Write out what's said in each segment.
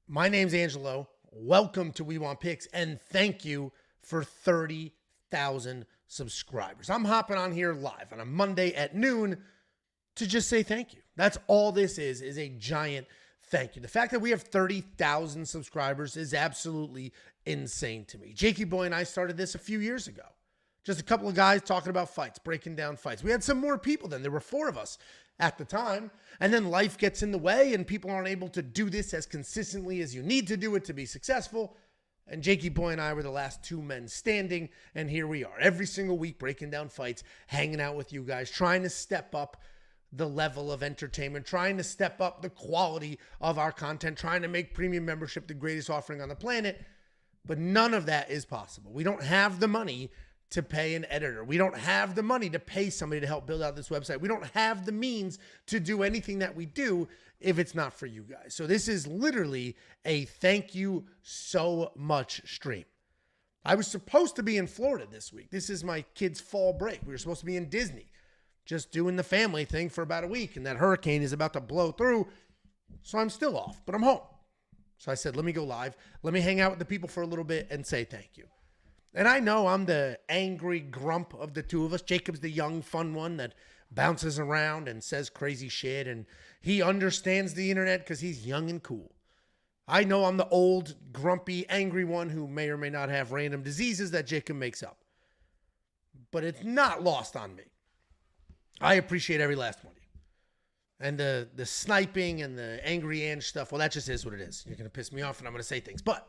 My name's Angelo. Welcome to We Want Picks, and thank you for 30,000 subscribers. I'm hopping on here live on a Monday at noon to just say thank you. That's all this is a giant thank you. The fact that we have 30,000 subscribers is absolutely insane to me. Jakey Boy and I started this a few years ago. Just a couple of guys talking about fights, breaking down fights. We had some more people then. There were 4 of us at the time. And then life gets in the way and people aren't able to do this as consistently as you need to do it to be successful. And Jakey Boy and I were the last 2 men standing. And here we are every single week breaking down fights, hanging out with you guys, trying to step up the level of entertainment, trying to step up the quality of our content, trying to make premium membership the greatest offering on the planet. But none of that is possible. We don't have the money to pay an editor. We don't have the money to pay somebody to help build out this website. We don't have the means to do anything that we do if it's not for you guys. So this is literally a thank you so much stream. I was supposed to be in Florida this week. This is my kids' fall break. We were supposed to be in Disney, just doing the family thing for about a week. And that hurricane is about to blow through. So I'm still off, but I'm home. So I said, let me go live. Let me hang out with the people for a little bit and say thank you. And I know I'm the angry grump of the 2 of us. Jacob's the young, fun one that bounces around and says crazy shit. And he understands the internet because he's young and cool. I know I'm the old, grumpy, angry one who may or may not have random diseases that Jacob makes up. But it's not lost on me. I appreciate every last one of you. And the sniping and the angry Ange stuff, well, that just is what it is. You're going to piss me off and I'm going to say things. But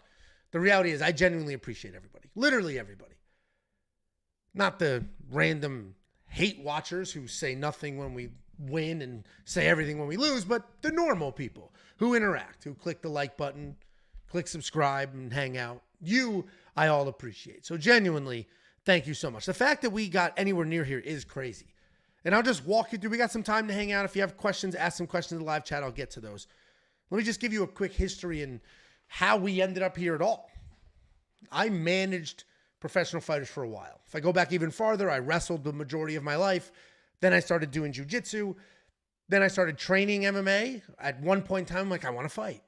the reality is I genuinely appreciate everybody. Literally everybody. Not the random hate watchers who say nothing when we win and say everything when we lose, but the normal people who interact, who click the like button, click subscribe and hang out. You, I all appreciate. So genuinely, thank you so much. The fact that we got anywhere near here is crazy. And I'll just walk you through. We got some time to hang out. If you have questions, ask some questions in the live chat. I'll get to those. Let me just give you a quick history and how we ended up here at all. I managed professional fighters for a while. If I go back even farther, I wrestled the majority of my life. Then I started doing jiu-jitsu. Then I started training MMA. At one point in time, I'm like, I want to fight.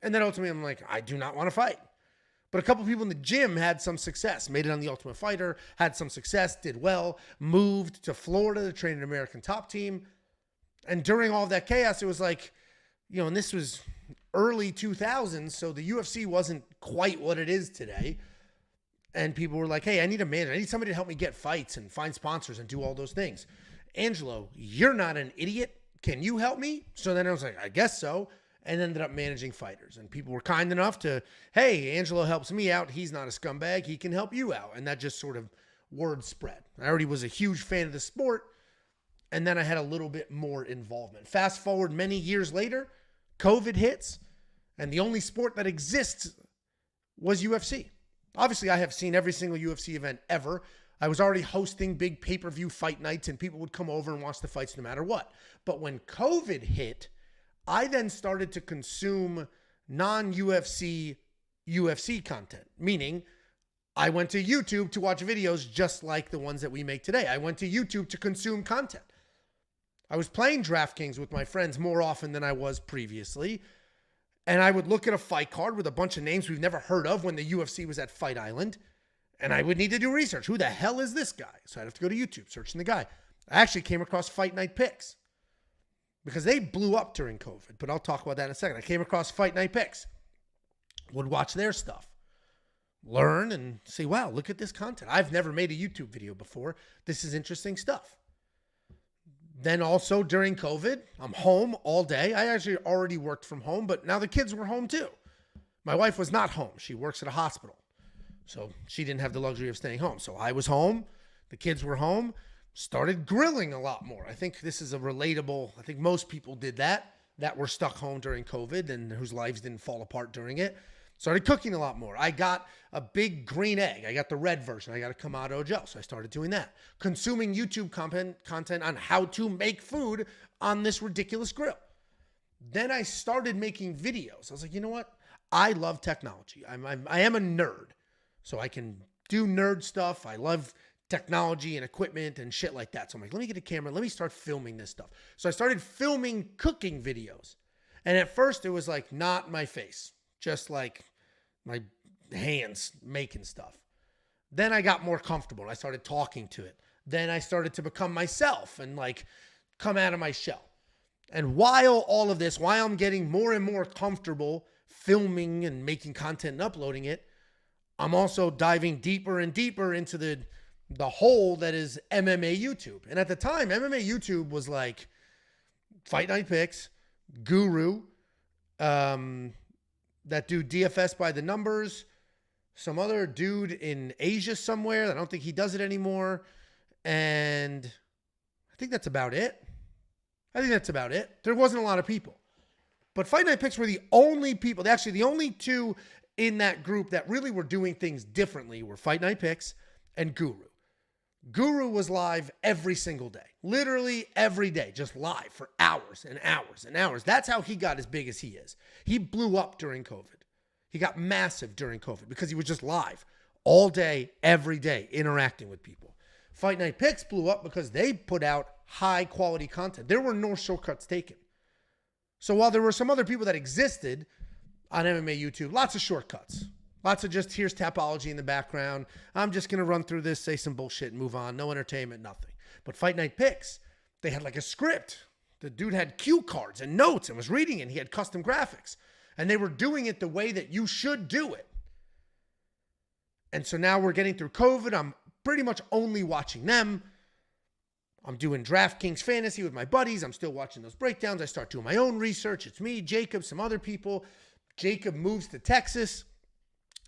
And then ultimately, I'm like, I do not want to fight. But a couple people in the gym had some success, made it on the Ultimate Fighter, had some success, did well, moved to Florida to train an American top team. And during all of that chaos, it was like, and this was early 2000s, so the UFC wasn't quite what it is today. And people were like, hey, I need a manager. I need somebody to help me get fights and find sponsors and do all those things. Angelo, you're not an idiot. Can you help me? So then I was like, I guess so. And ended up managing fighters. And people were kind enough to, hey, Angelo helps me out. He's not a scumbag. He can help you out. And that just sort of word spread. I already was a huge fan of the sport. And then I had a little bit more involvement. Fast forward many years later, COVID hits, and the only sport that exists was UFC. Obviously, I have seen every single UFC event ever. I was already hosting big pay-per-view fight nights, and people would come over and watch the fights no matter what. But when COVID hit, I then started to consume non-UFC UFC content, meaning I went to YouTube to watch videos just like the ones that we make today. I went to YouTube to consume content. I was playing DRAFTKINGS with my friends more often than I was previously. And I would look at a fight card with a bunch of names we've never heard of when the UFC was at Fight Island. And I would need to do research. Who the hell is this guy? So I'd have to go to YouTube, searching the guy. I actually came across Fight Night Picks because they blew up during COVID. But I'll talk about that in a second. I came across Fight Night Picks. Would watch their stuff. Learn and see, wow, look at this content. I've never made a YouTube video before. This is interesting stuff. Then also during COVID, I'm home all day. I actually already worked from home, but now the kids were home too. My wife was not home. She works at a hospital. So she didn't have the luxury of staying home. So I was home. The kids were home. Started grilling a lot more. I think this is a relatable, I think most people did that were stuck home during COVID and whose lives didn't fall apart during it. Started cooking a lot more. I got a big green egg. I got the red version. I got a Kamado Joe. So I started doing that. Consuming YouTube content on how to make food on this ridiculous grill. Then I started making videos. I was like, you know what? I love technology. I am a nerd. So I can do nerd stuff. I love technology and equipment and shit like that. So I'm like, let me get a camera. Let me start filming this stuff. So I started filming cooking videos. And at first it was like not my face. just like my hands making stuff. Then I got more comfortable and I started talking to it. Then I started to become myself and like come out of my shell. And while all of this, while I'm getting more and more comfortable filming and making content and uploading it, I'm also diving deeper and deeper into the hole that is MMA YouTube. And at the time, MMA YouTube was like Fight Night Picks, Guru, that dude DFS by the numbers, some other dude in Asia somewhere. I don't think he does it anymore. And I think that's about it. There wasn't a lot of people. But Fight Night Picks were the only people, actually the only two in that group that really were doing things differently were Fight Night Picks and Guru. Guru was live every single day. Literally every day, just live for hours and hours and hours. That's how he got as big as he is. He blew up during COVID. He got massive during COVID because he was just live all day, every day, interacting with people. Fight Night Picks blew up because they put out high quality content. There were no shortcuts taken. So while there were some other people that existed on MMA YouTube, lots of shortcuts. Lots of just, here's Tapology in the background. I'm just going to run through this, say some bullshit and move on. No entertainment, nothing. But Fight Night Picks, they had like a script. The dude had cue cards and notes and was reading it. And he had custom graphics. And they were doing it the way that you should do it. And so now we're getting through COVID. I'm pretty much only watching them. I'm doing DraftKings fantasy with my buddies. I'm still watching those breakdowns. I start doing my own research. It's me, Jacob, some other people. Jacob moves to Texas,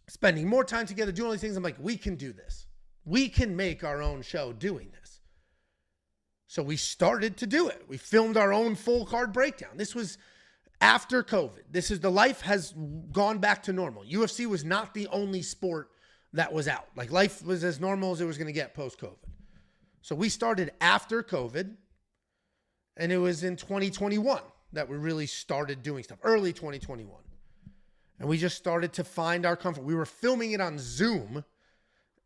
spending more time together, doing all these things. I'm like, we can do this. We can make our own show doing this. So we started to do it. We filmed our own full card breakdown. This was after COVID. The life has gone back to normal. UFC was not the only sport that was out. Like life was as normal as it was going to get post-COVID. So we started after COVID, and it was in 2021 that we really started doing stuff, early 2021. And we just started to find our comfort. We were filming it on Zoom,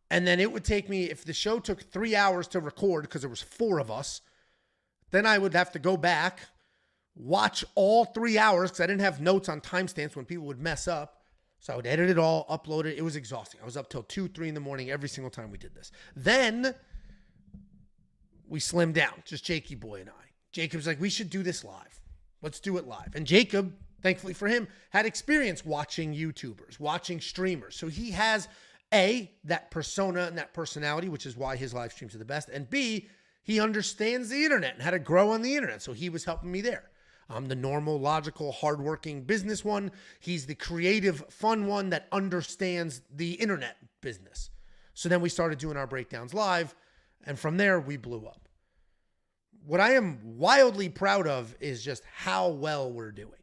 and then it would take me, if the show took 3 hours to record because there was 4 of us, then I would have to go back, watch all 3 hours because I didn't have notes on timestamps when people would mess up. So I would edit it all, upload it. It was exhausting. I was up till 2, 3 in the morning every single time we did this. Then we slimmed down, just Jakey boy and I. Jacob's like, we should do this live. Let's do it live. And Jacob, thankfully for him, had experience watching YouTubers, watching streamers. So he has A, that persona and that personality, which is why his live streams are the best. And B, he understands the internet and how to grow on the internet. So he was helping me there. I'm the normal, logical, hardworking business one. He's the creative, fun one that understands the internet business. So then we started doing our breakdowns live. And from there, we blew up. What I am wildly proud of is just how well we're doing.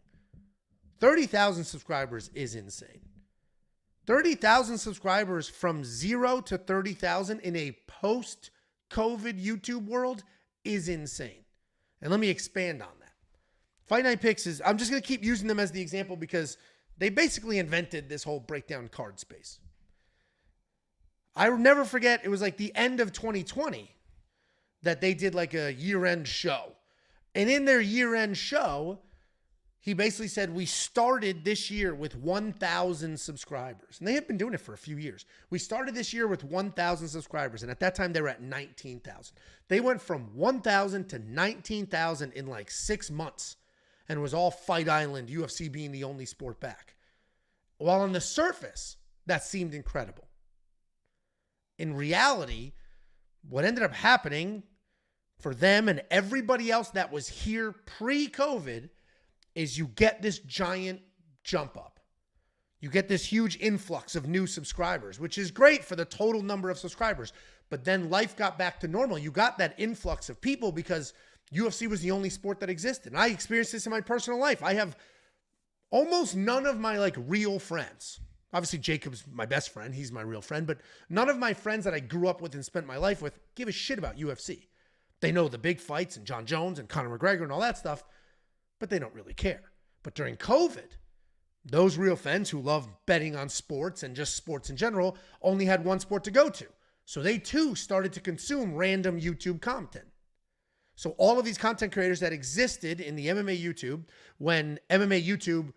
30,000 subscribers is insane. 30,000 subscribers from 0 to 30,000 in a post-COVID YouTube world is insane. And let me expand on that. Fight Night Picks is, I'm just going to keep using them as the example because they basically invented this whole breakdown card space. I will never forget, it was like the end of 2020 that they did like a year-end show. And in their year-end show, he basically said, we started this year with 1,000 subscribers. And they have been doing it for a few years. We started this year with 1,000 subscribers. And at that time, they were at 19,000. They went from 1,000 to 19,000 in like 6 months. And it was all Fight Island, UFC being the only sport back. While on the surface, that seemed incredible. In reality, what ended up happening for them and everybody else that was here pre-COVID is you get this giant jump up. You get this huge influx of new subscribers, which is great for the total number of subscribers. But then life got back to normal. You got that influx of people because UFC was the only sport that existed. And I experienced this in my personal life. I have almost none of my like real friends. Obviously, Jacob's my best friend. He's my real friend. But none of my friends that I grew up with and spent my life with give a shit about UFC. They know the big fights and John Jones and Conor McGregor and all that stuff, but they don't really care. But during COVID, those real fans who love betting on sports and just sports in general only had one sport to go to. So they too started to consume random YouTube content. So all of these content creators that existed in the MMA YouTube, when MMA YouTube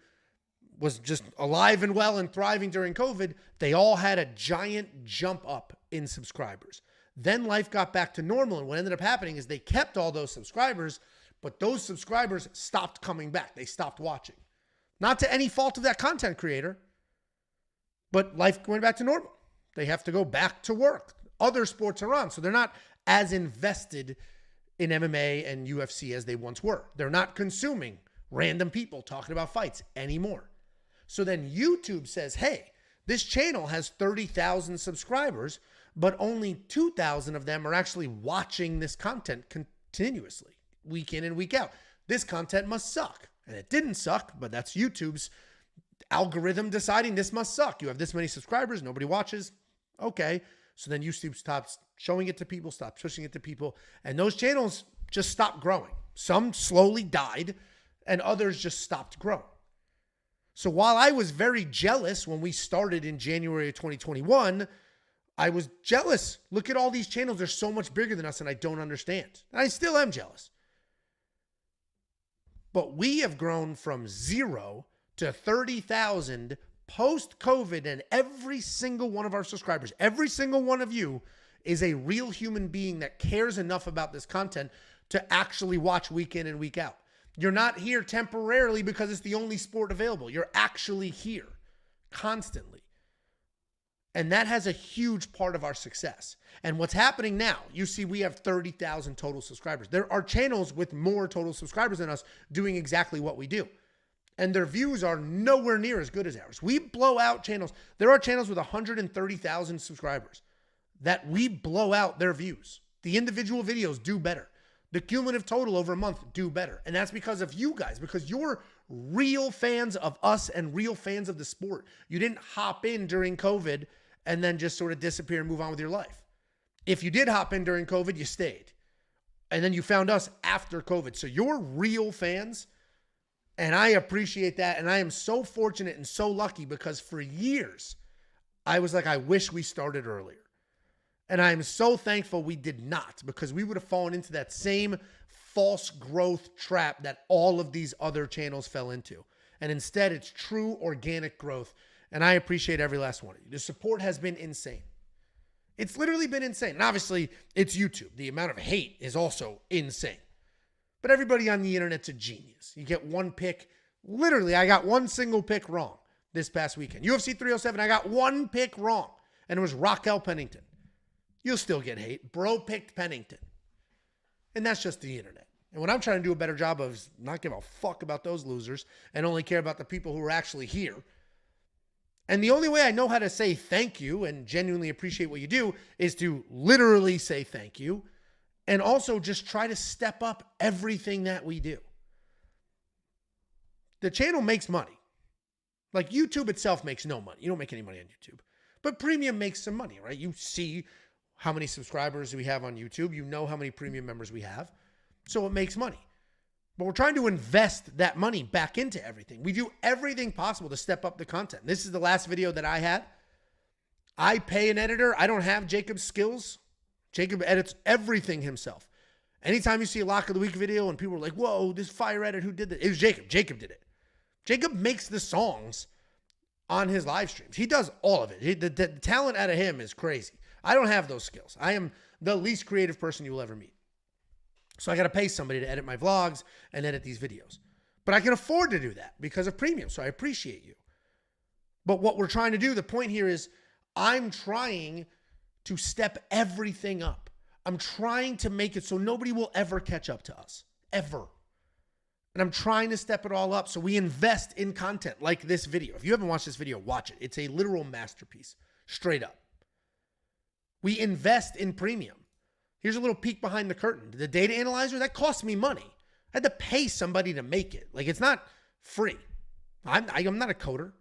was just alive and well and thriving during COVID, they all had a giant jump up in subscribers. Then life got back to normal, and what ended up happening is they kept all those subscribers, but those subscribers stopped coming back. They stopped watching. Not to any fault of that content creator, but life went back to normal. They have to go back to work. Other sports are on, so they're not as invested in MMA and UFC as they once were. They're not consuming random people talking about fights anymore. So then YouTube says, hey, this channel has 30,000 subscribers, but only 2,000 of them are actually watching this content continuously, week in and week out. This content must suck. And it didn't suck, but that's YouTube's algorithm deciding this must suck. You have this many subscribers, nobody watches. Okay. So then YouTube stops showing it to people, stops pushing it to people, and those channels just stopped growing. Some slowly died, and others just stopped growing. So while I was very jealous when we started in January of 2021, I was jealous. Look at all these channels. They're so much bigger than us, and I don't understand. And I still am jealous. But we have grown from 0 to 30,000 post-COVID, and every single one of our subscribers, every single one of you is a real human being that cares enough about this content to actually watch week in and week out. You're not here temporarily because it's the only sport available. You're actually here constantly. And that has a huge part of our success. And what's happening now, you see we have 30,000 total subscribers. There are channels with more total subscribers than us doing exactly what we do. And their views are nowhere near as good as ours. We blow out channels. There are channels with 130,000 subscribers that we blow out their views. The individual videos do better. The cumulative total over a month do better. And that's because of you guys, because you're real fans of us and real fans of the sport. You didn't hop in during COVID and then just sort of disappear and move on with your life. If you did hop in during COVID, you stayed. And then you found us after COVID. So you're real fans. And I appreciate that. And I am so fortunate and so lucky because for years, I was like, I wish we started earlier. And I am so thankful we did not, because we would have fallen into that same false growth trap that all of these other channels fell into. And instead, it's true organic growth. And I appreciate every last one of you. The support has been insane. It's literally been insane. And obviously, it's YouTube. The amount of hate is also insane. But everybody on the internet's a genius. You get one pick. Literally, I got one single pick wrong this past weekend. UFC 307, I got one pick wrong. And it was Raquel Pennington. You'll still get hate. Bro picked Pennington. And that's just the internet. And what I'm trying to do a better job of is not give a fuck about those losers and only care about the people who are actually here. And the only way I know how to say thank you and genuinely appreciate what you do is to literally say thank you and also just try to step up everything that we do. The channel makes money. Like YouTube itself makes no money. You don't make any money on YouTube. But premium makes some money, right? You see how many subscribers we have on YouTube. You know how many premium members we have. So it makes money. But we're trying to invest that money back into everything. We do everything possible to step up the content. This is the last video that I had. I pay an editor. I don't have Jacob's skills. Jacob edits everything himself. Anytime you see a Lock of the Week video and people are like, whoa, this fire edit, who did that? It was Jacob. Jacob did it. Jacob makes the songs on his live streams. He does all of it. The talent out of him is crazy. I don't have those skills. I am the least creative person you will ever meet. So I got to pay somebody to edit my vlogs and edit these videos. But I can afford to do that because of premium, so I appreciate you. But what we're trying to do, the point here is I'm trying to step everything up. I'm trying to make it so nobody will ever catch up to us, ever. And I'm trying to step it all up so we invest in content like this video. If you haven't watched this video, watch it. It's a literal masterpiece, straight up. We invest in premium. Here's a little peek behind the curtain. The data analyzer, that cost me money. I had to pay somebody to make it. Like, it's not free. I'm not a coder.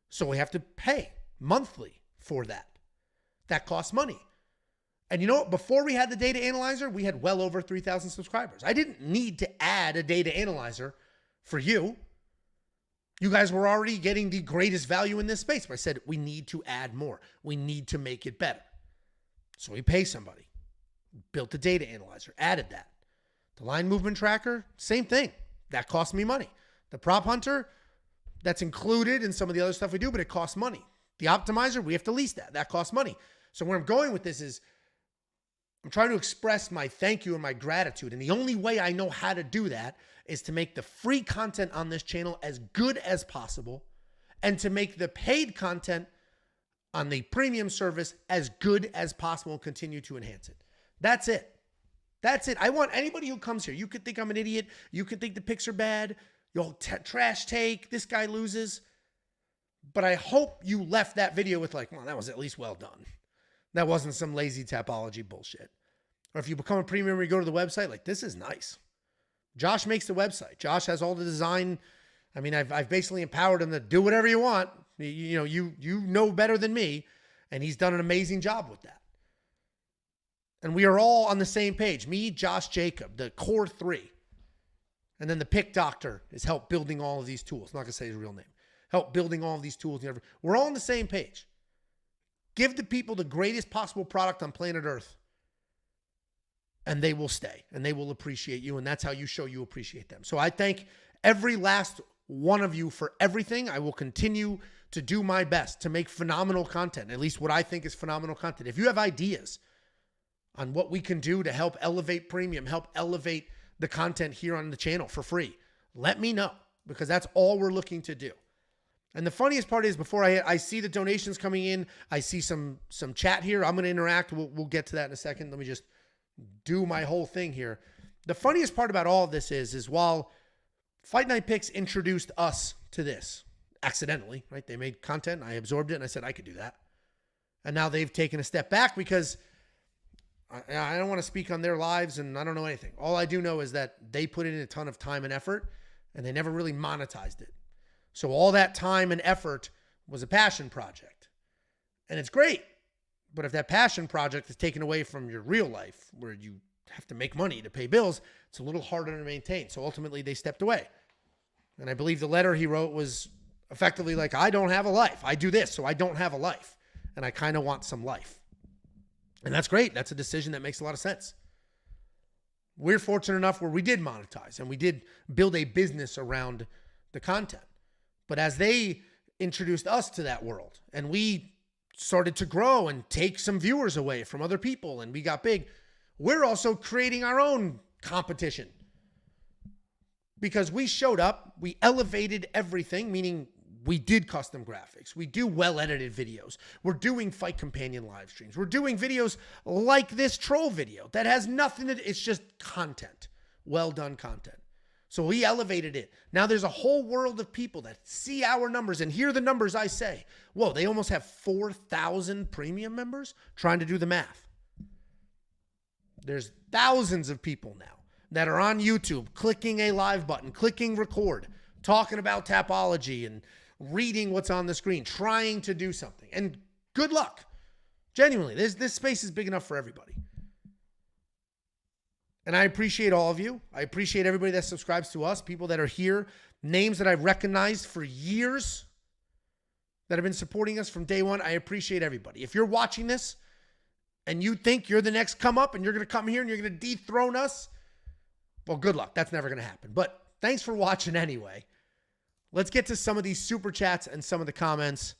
So we have to pay monthly for that. That costs money. And you know what? Before we had the data analyzer, we had well over 3,000 subscribers. I didn't need to add a data analyzer for you. You guys were already getting the greatest value in this space. But I said, we need to add more. We need to make it better. So we pay somebody. Built the data analyzer, added that. The line movement tracker, same thing. That cost me money. The prop hunter, That's included in some of the other stuff we do, but it costs money. The optimizer, we have to lease that. That costs money. So where I'm going with this is I'm trying to express my thank you and my gratitude. And the only way I know how to do that is to make the free content on this channel as good as possible and to make the paid content on the premium service as good as possible and continue to enhance it. That's it. That's it. I want anybody who comes here, you could think I'm an idiot. You could think the picks are bad. You'll trash take. This guy loses. But I hope you left that video with like, well, that was at least well done. That wasn't some lazy Tapology bullshit. Or if you become a premium and you go to the website, like, this is nice. Josh makes the website. Josh has all the design. I mean, I've basically empowered him to do whatever you want. You know better than me, and he's done an amazing job with that. And we are all on the same page. Me, Josh, Jacob, the core three. And then the pick doctor is help building all of these tools. I'm not going to say his real name. Help building all of these tools. We're all on the same page. Give the people the greatest possible product on planet Earth, and they will stay, and they will appreciate you, and that's how you show you appreciate them. So I thank every last one of you for everything. I will continue to do my best to make phenomenal content, at least what I think is phenomenal content. If you have ideas on what we can do to help elevate premium, help elevate the content here on the channel for free, let me know, because that's all we're looking to do. And the funniest part is before I see the donations coming in, I see some chat here. I'm going to interact. We'll get to that in a second. Let me just do my whole thing here. The funniest part about all of this is while Fight Night Picks introduced us to this accidentally, right? They made content. I absorbed it and I said I could do that. And now they've taken a step back because I don't want to speak on their lives and I don't know anything. All I do know is that they put in a ton of time and effort and they never really monetized it. So all that time and effort was a passion project. And it's great. But if that passion project is taken away from your real life, where you have to make money to pay bills, it's a little harder to maintain. So ultimately, they stepped away. And I believe the letter he wrote was effectively like, I don't have a life. I do this, so I don't have a life. And I kind of want some life. And that's great. That's a decision that makes a lot of sense. We're fortunate enough where we did monetize and we did build a business around the content. But as they introduced us to that world and we started to grow and take some viewers away from other people and we got big, we're also creating our own competition. Because we showed up, we elevated everything, meaning we did custom graphics. We do well-edited videos. We're doing Fight Companion live streams. We're doing videos like this troll video that has nothing to do, it's just content, well-done content. So we elevated it. Now there's a whole world of people that see our numbers and hear the numbers I say. Whoa, they almost have 4,000 premium members? Trying to do the math. There's thousands of people now that are on YouTube clicking a live button, clicking record, talking about Tapology and reading what's on the screen, trying to do something. And good luck. Genuinely, this space is big enough for everybody. And I appreciate all of you. I appreciate everybody that subscribes to us, people that are here, names that I've recognized for years that have been supporting us from day one. I appreciate everybody. If you're watching this and you think you're the next come up and you're going to come here and you're going to dethrone us, well, good luck. That's never going to happen. But thanks for watching anyway. Let's get to some of these super chats and some of the comments.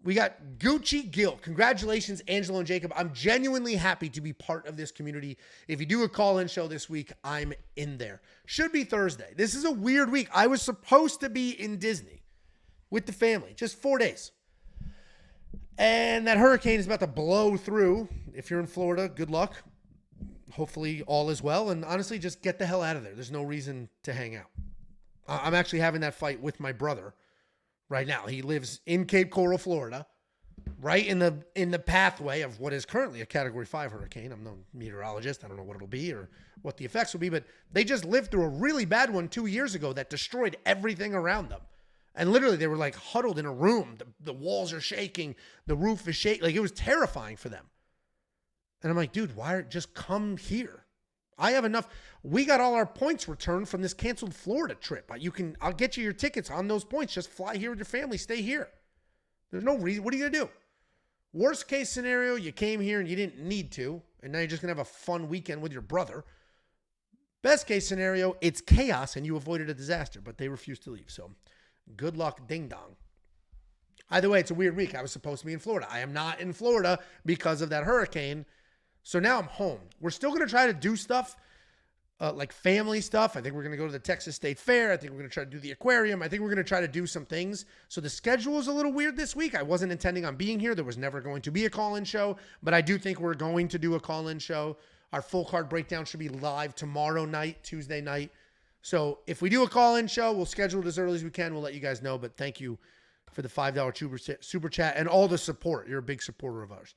We got Gucci Gil. Congratulations, Angelo and Jacob. I'm genuinely happy to be part of this community. If you do a call-in show this week, I'm in there. Should be Thursday. This is a weird week. I was supposed to be in Disney with the family, just 4 days. And that hurricane is about to blow through. If you're in Florida, good luck. Hopefully all is well. And honestly, just get the hell out of there. There's no reason to hang out. I'm actually having that fight with my brother right now. He lives in Cape Coral, Florida, right in the pathway of what is currently a Category 5 hurricane. I'm no meteorologist. I don't know what it'll be or what the effects will be, but they just lived through a really bad one 2 years ago that destroyed everything around them. And literally they were like huddled in a room. The walls are shaking. The roof is shaking. Like, it was terrifying for them. And I'm like, dude, just come here. I have enough. We got all our points returned from this canceled Florida trip. I'll get you your tickets on those points. Just fly here with your family. Stay here. There's no reason. What are you going to do? Worst case scenario, you came here and you didn't need to, and now you're just going to have a fun weekend with your brother. Best case scenario, it's chaos and you avoided a disaster, but they refused to leave. So Good luck, ding dong. Either way, it's a weird week. I was supposed to be in Florida. I am not in Florida because of that hurricane. So now I'm home. We're still going to try to do stuff like family stuff. I think we're going to go to the Texas State Fair. I think we're going to try to do the aquarium. I think we're going to try to do some things. So the schedule is a little weird this week. I wasn't intending on being here. There was never going to be a call-in show, but I do think we're going to do a call-in show. Our full card breakdown should be live tomorrow night, Tuesday night. So if we do a call-in show, we'll schedule it as early as we can. We'll let you guys know, but thank you for the $5 super chat and all the support. You're a big supporter of ours.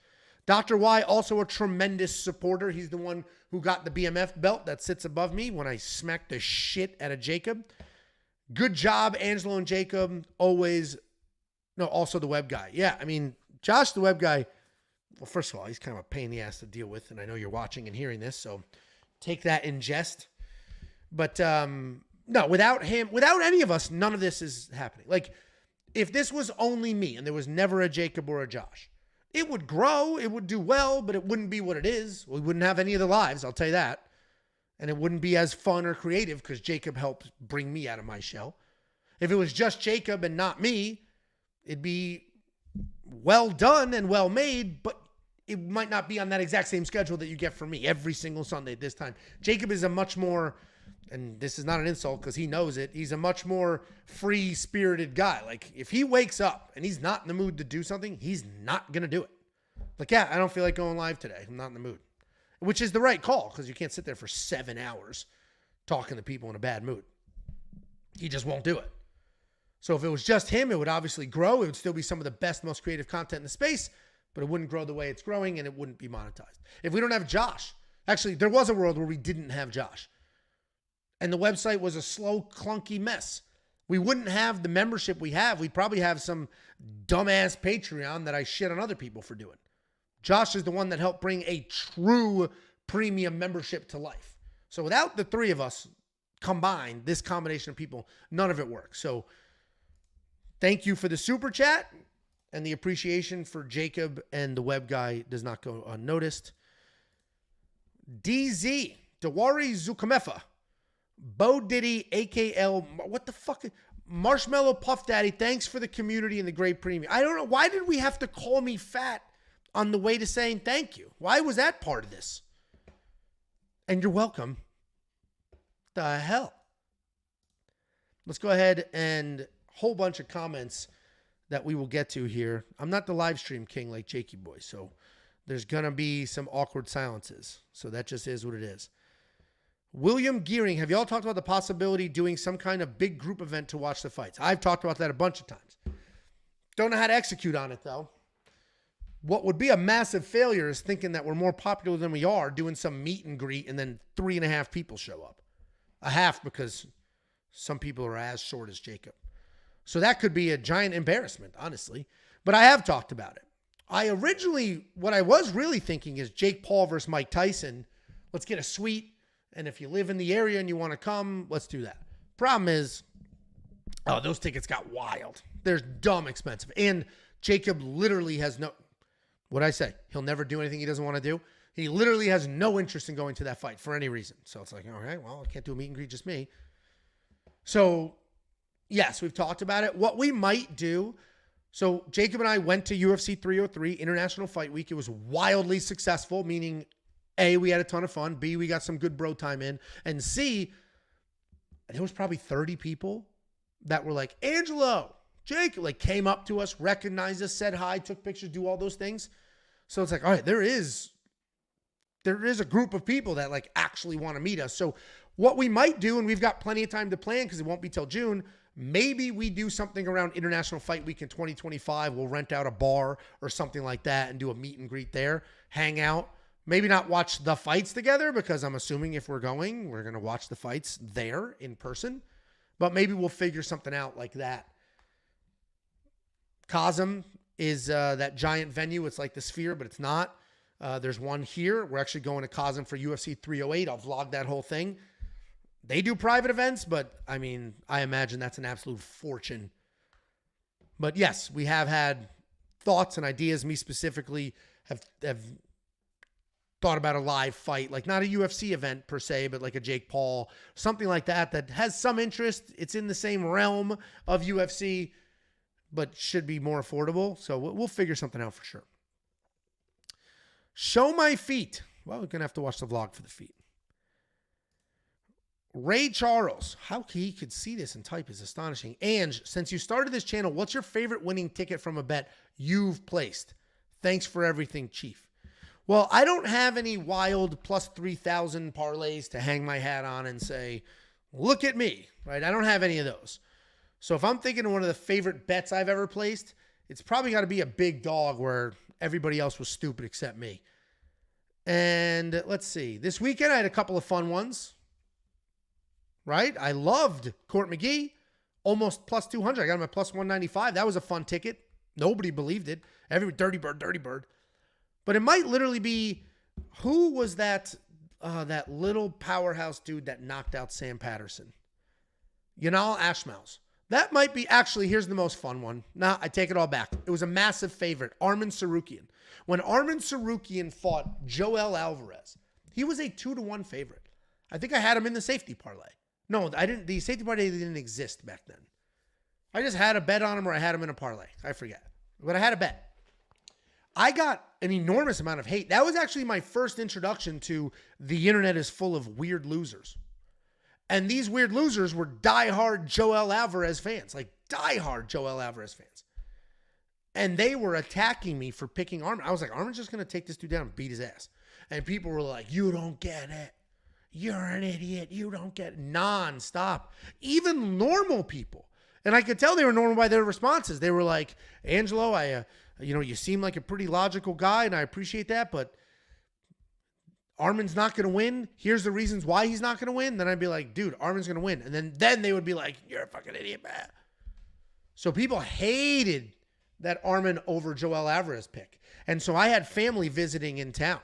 Dr. Y, also a tremendous supporter. He's the one who got the BMF belt that sits above me when I smacked the shit out of Jacob. Good job, Angelo and Jacob. Always. No, also the web guy. Yeah, I mean, Josh, the web guy, well, first of all, he's kind of a pain in the ass to deal with, and I know you're watching and hearing this, so take that in jest. But, no, without him, without any of us, none of this is happening. Like, if this was only me and there was never a Jacob or a Josh, it would grow, it would do well, but it wouldn't be what it is. We wouldn't have any of the lives, I'll tell you that. And it wouldn't be as fun or creative because Jacob helped bring me out of my shell. If it was just Jacob and not me, it'd be well done and well made, but it might not be on that exact same schedule that you get from me every single Sunday this time. Jacob is a much more, and this is not an insult because he knows it, he's a much more free-spirited guy. Like, if he wakes up and he's not in the mood to do something, he's not going to do it. Like, yeah, I don't feel like going live today. I'm not in the mood. Which is the right call because you can't sit there for 7 hours talking to people in a bad mood. He just won't do it. So if it was just him, it would obviously grow. It would still be some of the best, most creative content in the space, but it wouldn't grow the way it's growing and it wouldn't be monetized. If we don't have Josh, actually, there was a world where we didn't have Josh. And the website was a slow, clunky mess. We wouldn't have the membership we have. We'd probably have some dumbass Patreon that I shit on other people for doing. Josh is the one that helped bring a true premium membership to life. So without the three of us combined, this combination of people, none of it works. So thank you for the super chat, and the appreciation for Jacob and the web guy does not go unnoticed. DZ, Dewari Zukamefa, Bo Diddy, AKL, what the fuck? Marshmallow Puff Daddy, thanks for the community and the great premium. I don't know. Why did we have to call me fat on the way to saying thank you? Why was that part of this? And you're welcome. The hell? Let's go ahead and whole bunch of comments that we will get to here. I'm not the live stream king like Jakey Boy, so there's going to be some awkward silences. So that just is what it is. William Gearing, have y'all talked about the possibility of doing some kind of big group event to watch the fights? I've talked about that a bunch of times. Don't know how to execute on it, though. What would be a massive failure is thinking that we're more popular than we are, doing some meet and greet, and then 3.5 people show up. A half because some people are as short as Jacob. So that could be a giant embarrassment, honestly. But I have talked about it. What I was really thinking is Jake Paul versus Mike Tyson. Let's get a suite. And if you live in the area and you want to come, let's do that. Problem is, those tickets got wild. They're dumb expensive. And Jacob literally has what'd I say? He'll never do anything he doesn't want to do. He literally has no interest in going to that fight for any reason. So it's like, all right, well, I can't do a meet and greet, just me. So, yes, we've talked about it. What we might do, so Jacob and I went to UFC 303, International Fight Week. It was wildly successful, meaning A, we had a ton of fun. B, we got some good bro time in. And C, there was probably 30 people that were like, Angelo, Jake, like came up to us, recognized us, said hi, took pictures, do all those things. So it's like, all right, there is a group of people that like actually want to meet us. So what we might do, and we've got plenty of time to plan because it won't be till June, maybe we do something around International Fight Week in 2025. We'll rent out a bar or something like that and do a meet and greet there, hang out. Maybe not watch the fights together because I'm assuming if we're going to watch the fights there in person. But maybe we'll figure something out like that. Cosm is that giant venue. It's like the Sphere, but it's not. There's one here. We're actually going to Cosm for UFC 308. I'll vlog that whole thing. They do private events, but I mean, I imagine that's an absolute fortune. But yes, we have had thoughts and ideas. Me specifically have thought about a live fight, like not a UFC event per se, but like a Jake Paul, something like that, that has some interest. It's in the same realm of UFC, but should be more affordable. So we'll figure something out for sure. Show my feet. Well, we're going to have to watch the vlog for the feet. Ray Charles. How he could see this and type is astonishing. Ange, since you started this channel, what's your favorite winning ticket from a bet you've placed? Thanks for everything, Chief. Well, I don't have any wild plus 3,000 parlays to hang my hat on and say, look at me, right? I don't have any of those. So if I'm thinking of one of the favorite bets I've ever placed, it's probably got to be a big dog where everybody else was stupid except me. And let's see. This weekend, I had a couple of fun ones, right? I loved Court McGee, almost plus 200. I got him at plus 195. That was a fun ticket. Nobody believed it. Dirty bird. But it might literally be, who was that little powerhouse dude that knocked out Sam Patterson? Yanal Ashmouse. That might be, actually, here's the most fun one. Nah, I take it all back. It was a massive favorite, Arman Sarukian. When Arman Sarukian fought Joel Alvarez, he was a 2-1 favorite. I think I had him in the safety parlay. No, I didn't. The safety parlay didn't exist back then. I just had a bet on him or I had him in a parlay. I forget. But I had a bet. I got an enormous amount of hate. That was actually my first introduction to the internet is full of weird losers. And these weird losers were diehard Joel Alvarez fans, like diehard Joel Alvarez fans. And they were attacking me for picking Arman. I was like, Arman's just going to take this dude down and beat his ass. And people were like, you don't get it. You're an idiot. You don't get it. Non-stop. Even normal people. And I could tell they were normal by their responses. They were like, Angelo, you seem like a pretty logical guy, and I appreciate that, but Arman's not going to win. Here's the reasons why he's not going to win. Then I'd be like, dude, Arman's going to win. And then they would be like, you're a fucking idiot, man. So people hated that Arman over Joel Alvarez pick. And so I had family visiting in town.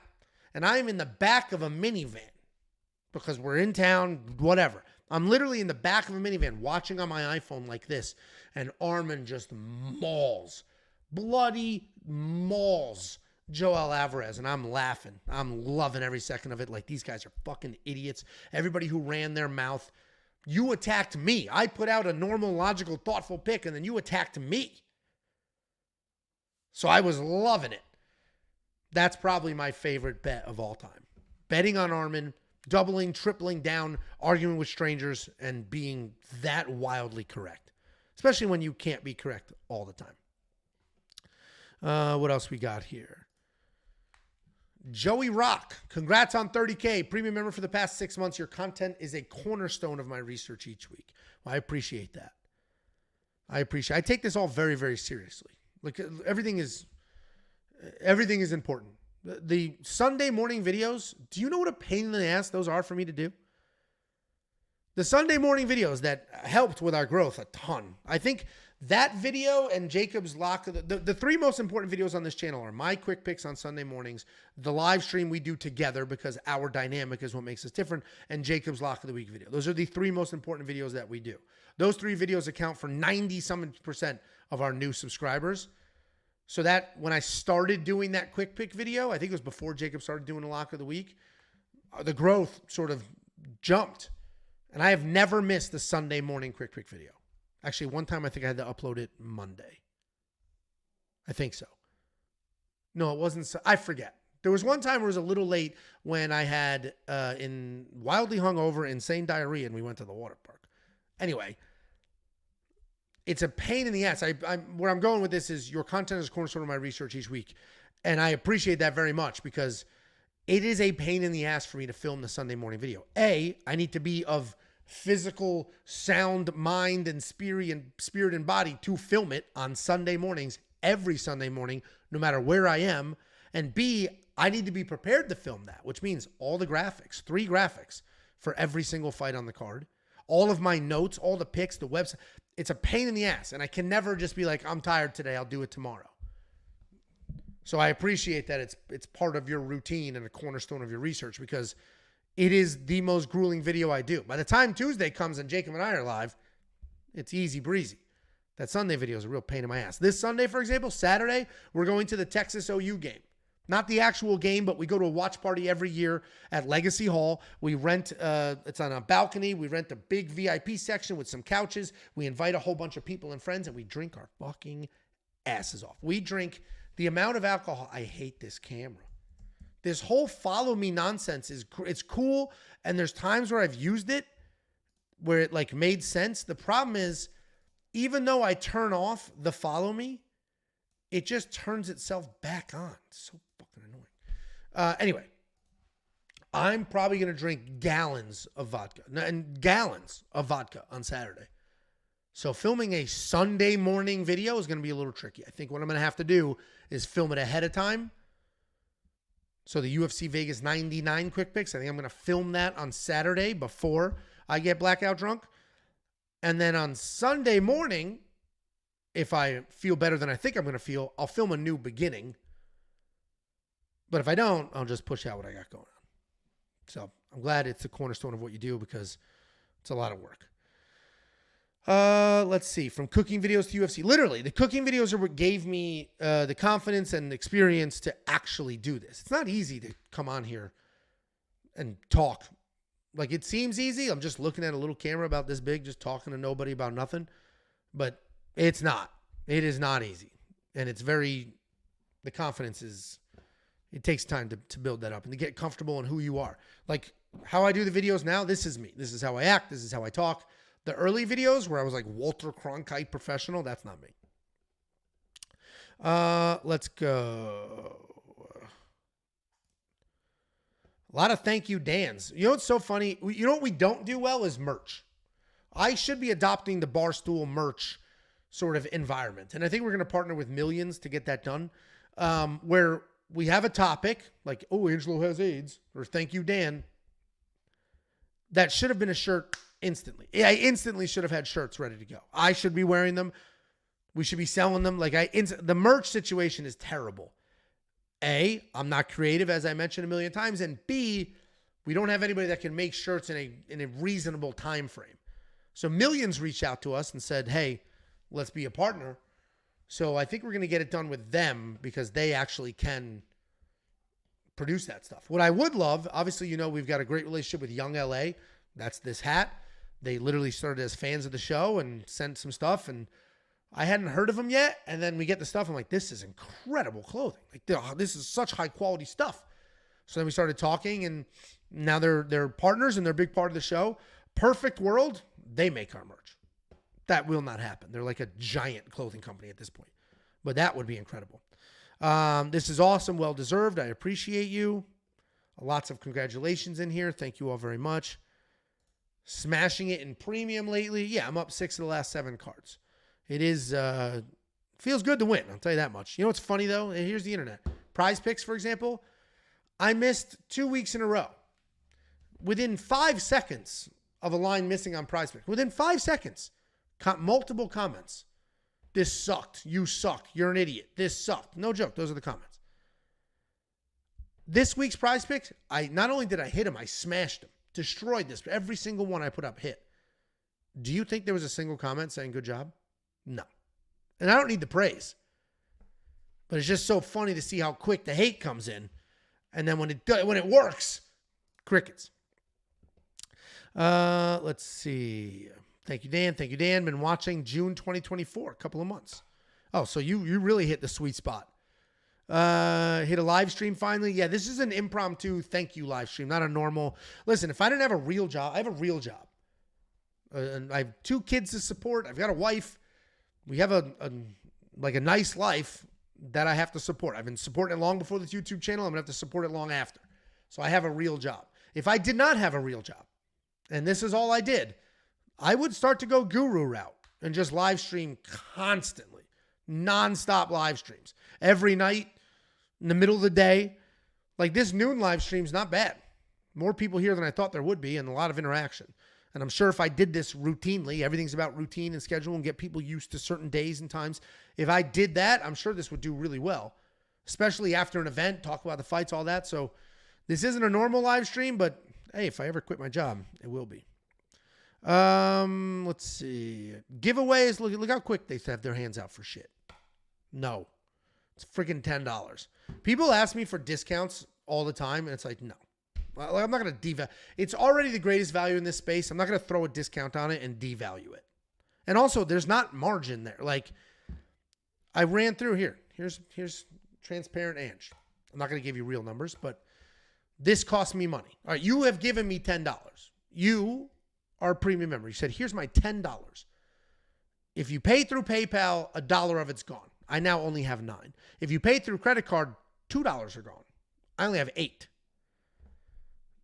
And I'm in the back of a minivan because we're in town, whatever. I'm literally in the back of a minivan watching on my iPhone like this, and Arman just bloody mauls Joel Alvarez, and I'm laughing. I'm loving every second of it. Like, these guys are fucking idiots. Everybody who ran their mouth, you attacked me. I put out a normal, logical, thoughtful pick, and then you attacked me. So I was loving it. That's probably my favorite bet of all time. Betting on Arman, doubling, tripling down, arguing with strangers, and being that wildly correct. Especially when you can't be correct all the time. What else we got here? Joey Rock, congrats on 30K. Premium member for the past 6 months. Your content is a cornerstone of my research each week. Well, I appreciate that. I take this all very, very seriously. Like, everything is important. The Sunday morning videos, do you know what a pain in the ass those are for me to do? The Sunday morning videos that helped with our growth a ton. I think that video and Jacob's lock, the three most important videos on this channel are my quick picks on Sunday mornings, the live stream we do together because our dynamic is what makes us different, and Jacob's lock of the week video. Those are the three most important videos that we do. Those three videos account for 90% of our new subscribers. So that when I started doing that quick pick video, I think it was before Jacob started doing the lock of the week, the growth sort of jumped. And I have never missed the Sunday morning quick pick video. Actually, one time I think I had to upload it Monday. I think so. No, it wasn't. I forget. There was one time where it was a little late when I had in wildly hungover, insane diarrhea, and we went to the water park. Anyway, it's a pain in the ass. Where I'm going with this is your content is a cornerstone of my research each week. And I appreciate that very much because it is a pain in the ass for me to film the Sunday morning video. I need to be of physical, sound, mind, and spirit and body to film it on Sunday mornings, every Sunday morning, no matter where I am. And B, I need to be prepared to film that, which means all the graphics, 3 graphics for every single fight on the card, all of my notes, all the picks, the website. It's a pain in the ass. And I can never just be like, I'm tired today, I'll do it tomorrow. So I appreciate that it's part of your routine and a cornerstone of your research because it is the most grueling video I do. By the time Tuesday comes and Jacob and I are live, it's easy breezy. That Sunday video is a real pain in my ass. This Sunday, for example, Saturday, we're going to the Texas OU game. Not the actual game, but we go to a watch party every year at Legacy Hall. We rent, it's on a balcony. We rent a big VIP section with some couches. We invite a whole bunch of people and friends, and we drink our fucking asses off. We drink the amount of alcohol. I hate this camera. This whole follow me nonsense it's cool. And there's times where I've used it where it like made sense. The problem is, even though I turn off the follow me, it just turns itself back on. It's so fucking annoying. Anyway, I'm probably going to drink gallons of vodka on Saturday. So filming a Sunday morning video is going to be a little tricky. I think what I'm going to have to do is film it ahead of time. So the UFC Vegas 99 quick picks, I think I'm going to film that on Saturday before I get blackout drunk. And then on Sunday morning, if I feel better than I think I'm going to feel, I'll film a new beginning. But if I don't, I'll just push out what I got going on. So I'm glad it's a cornerstone of what you do because it's a lot of work. Let's see. From cooking videos to UFC. Literally, the cooking videos are what gave me the confidence and experience to actually do this. It's not easy to come on here and talk. Like, it seems easy. I'm just looking at a little camera about this big, just talking to nobody about nothing. But it's not. It is not easy. And it's the confidence is, it takes time to build that up and to get comfortable in who you are. Like, how I do the videos now, this is me. This is how I act. This is how I talk. The early videos where I was like Walter Cronkite professional, that's not me. Let's go. A lot of thank you, Dans. You know what's so funny? You know what we don't do well is merch. I should be adopting the Barstool merch sort of environment. And I think we're going to partner with Millions to get that done. Where we have a topic like, oh, Angelo has AIDS, or thank you, Dan. That should have been a shirt instantly. I instantly should have had shirts ready to go. I should be wearing them. We should be selling them. The merch situation is terrible. A, I'm not creative, as I mentioned a million times. And B, we don't have anybody that can make shirts in a reasonable time frame. So Millions reached out to us and said, hey, let's be a partner. So I think we're going to get it done with them because they actually can produce that stuff. What I would love, obviously, you know, we've got a great relationship with Young LA. That's this hat. They literally started as fans of the show and sent some stuff, and I hadn't heard of them yet. And then we get the stuff. I'm like, this is incredible clothing. Like, this is such high quality stuff. So then we started talking, and now they're partners and they're a big part of the show. Perfect world, they make our merch. That will not happen. They're like a giant clothing company at this point, but that would be incredible. This is awesome. Well deserved. I appreciate you. Lots of congratulations in here. Thank you all very much. Smashing it in premium lately. Yeah, I'm up 6 of the last 7 cards. It is, feels good to win. I'll tell you that much. You know what's funny though? Here's the internet. Prize Picks, for example, I missed 2 weeks in a row. Within 5 seconds of a line missing on Prize Picks. Within 5 seconds. Multiple comments. This sucked. You suck. You're an idiot. This sucked. No joke. Those are the comments. This week's Prize Picks, not only did I hit him, I smashed him. Destroyed this. Every single one I put up hit. Do you think there was a single comment saying good job? No. And I don't need the praise. But it's just so funny to see how quick the hate comes in. And then when it works, crickets. Let's see. Thank you, Dan. Thank you, Dan. Been watching June 2024, a couple of months. Oh, so you really hit the sweet spot. Hit a live stream finally. Yeah, this is an impromptu thank you live stream, not a normal. Listen, if I didn't have a real job, I have a real job. And I have 2 kids to support. I've got a wife. We have a nice life that I have to support. I've been supporting it long before this YouTube channel. I'm going to have to support it long after. So I have a real job. If I did not have a real job, and this is all I did, I would start to go guru route and just live stream constantly. Nonstop live streams. Every night, in the middle of the day. Like this noon live stream's not bad. More people here than I thought there would be and a lot of interaction. And I'm sure if I did this routinely, everything's about routine and schedule and get people used to certain days and times. If I did that, I'm sure this would do really well, especially after an event, talk about the fights, all that. So this isn't a normal live stream, but hey, if I ever quit my job, it will be. Let's see. Giveaways. Look how quick they have their hands out for shit. No. It's freaking $10. People ask me for discounts all the time, and it's like, no. I'm not going to devalue. It's already the greatest value in this space. I'm not going to throw a discount on it and devalue it. And also, there's not margin there. Like, I ran through here. Here's transparent Ange. I'm not going to give you real numbers, but this cost me money. All right, you have given me $10. You are a premium member. You said, here's my $10. If you pay through PayPal, $1 of it's gone. I now only have $9. If you pay through credit card, $2 are gone. I only have $8.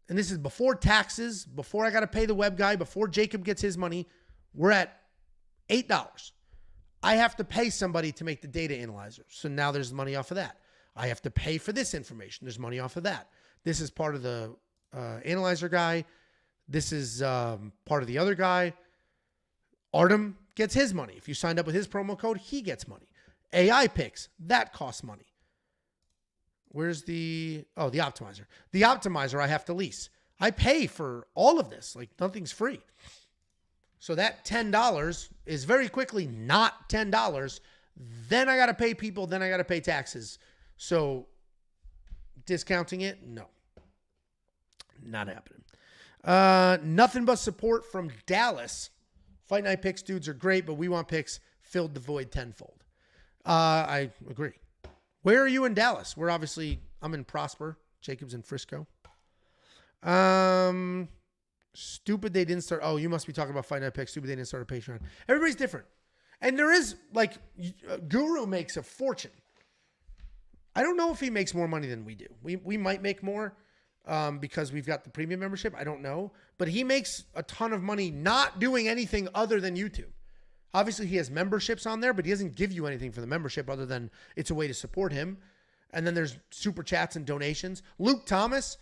And this is before taxes, before I got to pay the web guy, before Jacob gets his money. We're at $8. I have to pay somebody to make the data analyzer. So now there's money off of that. I have to pay for this information. There's money off of that. This is part of the analyzer guy. This is part of the other guy. Artem gets his money. If you signed up with his promo code, he gets money. AI picks, that costs money. Where's the optimizer? The optimizer I have to lease. I pay for all of this. Like, nothing's free. So that $10 is very quickly not $10. Then I got to pay people. Then I got to pay taxes. So discounting it, no. Not happening. Nothing but support from Dallas. Fight Night Picks dudes are great, but We Want Picks filled the void tenfold. I agree. Where are you in Dallas? I'm in Prosper. Jacob's in Frisco. Stupid they didn't start. Oh, you must be talking about Fight Night Picks. Stupid they didn't start a Patreon. Everybody's different. And there is, like, Guru makes a fortune. I don't know if he makes more money than we do. We might make more because we've got the premium membership. I don't know. But he makes a ton of money not doing anything other than YouTube. Obviously, he has memberships on there, but he doesn't give you anything for the membership other than it's a way to support him. And then there's super chats and donations. Luke Thomas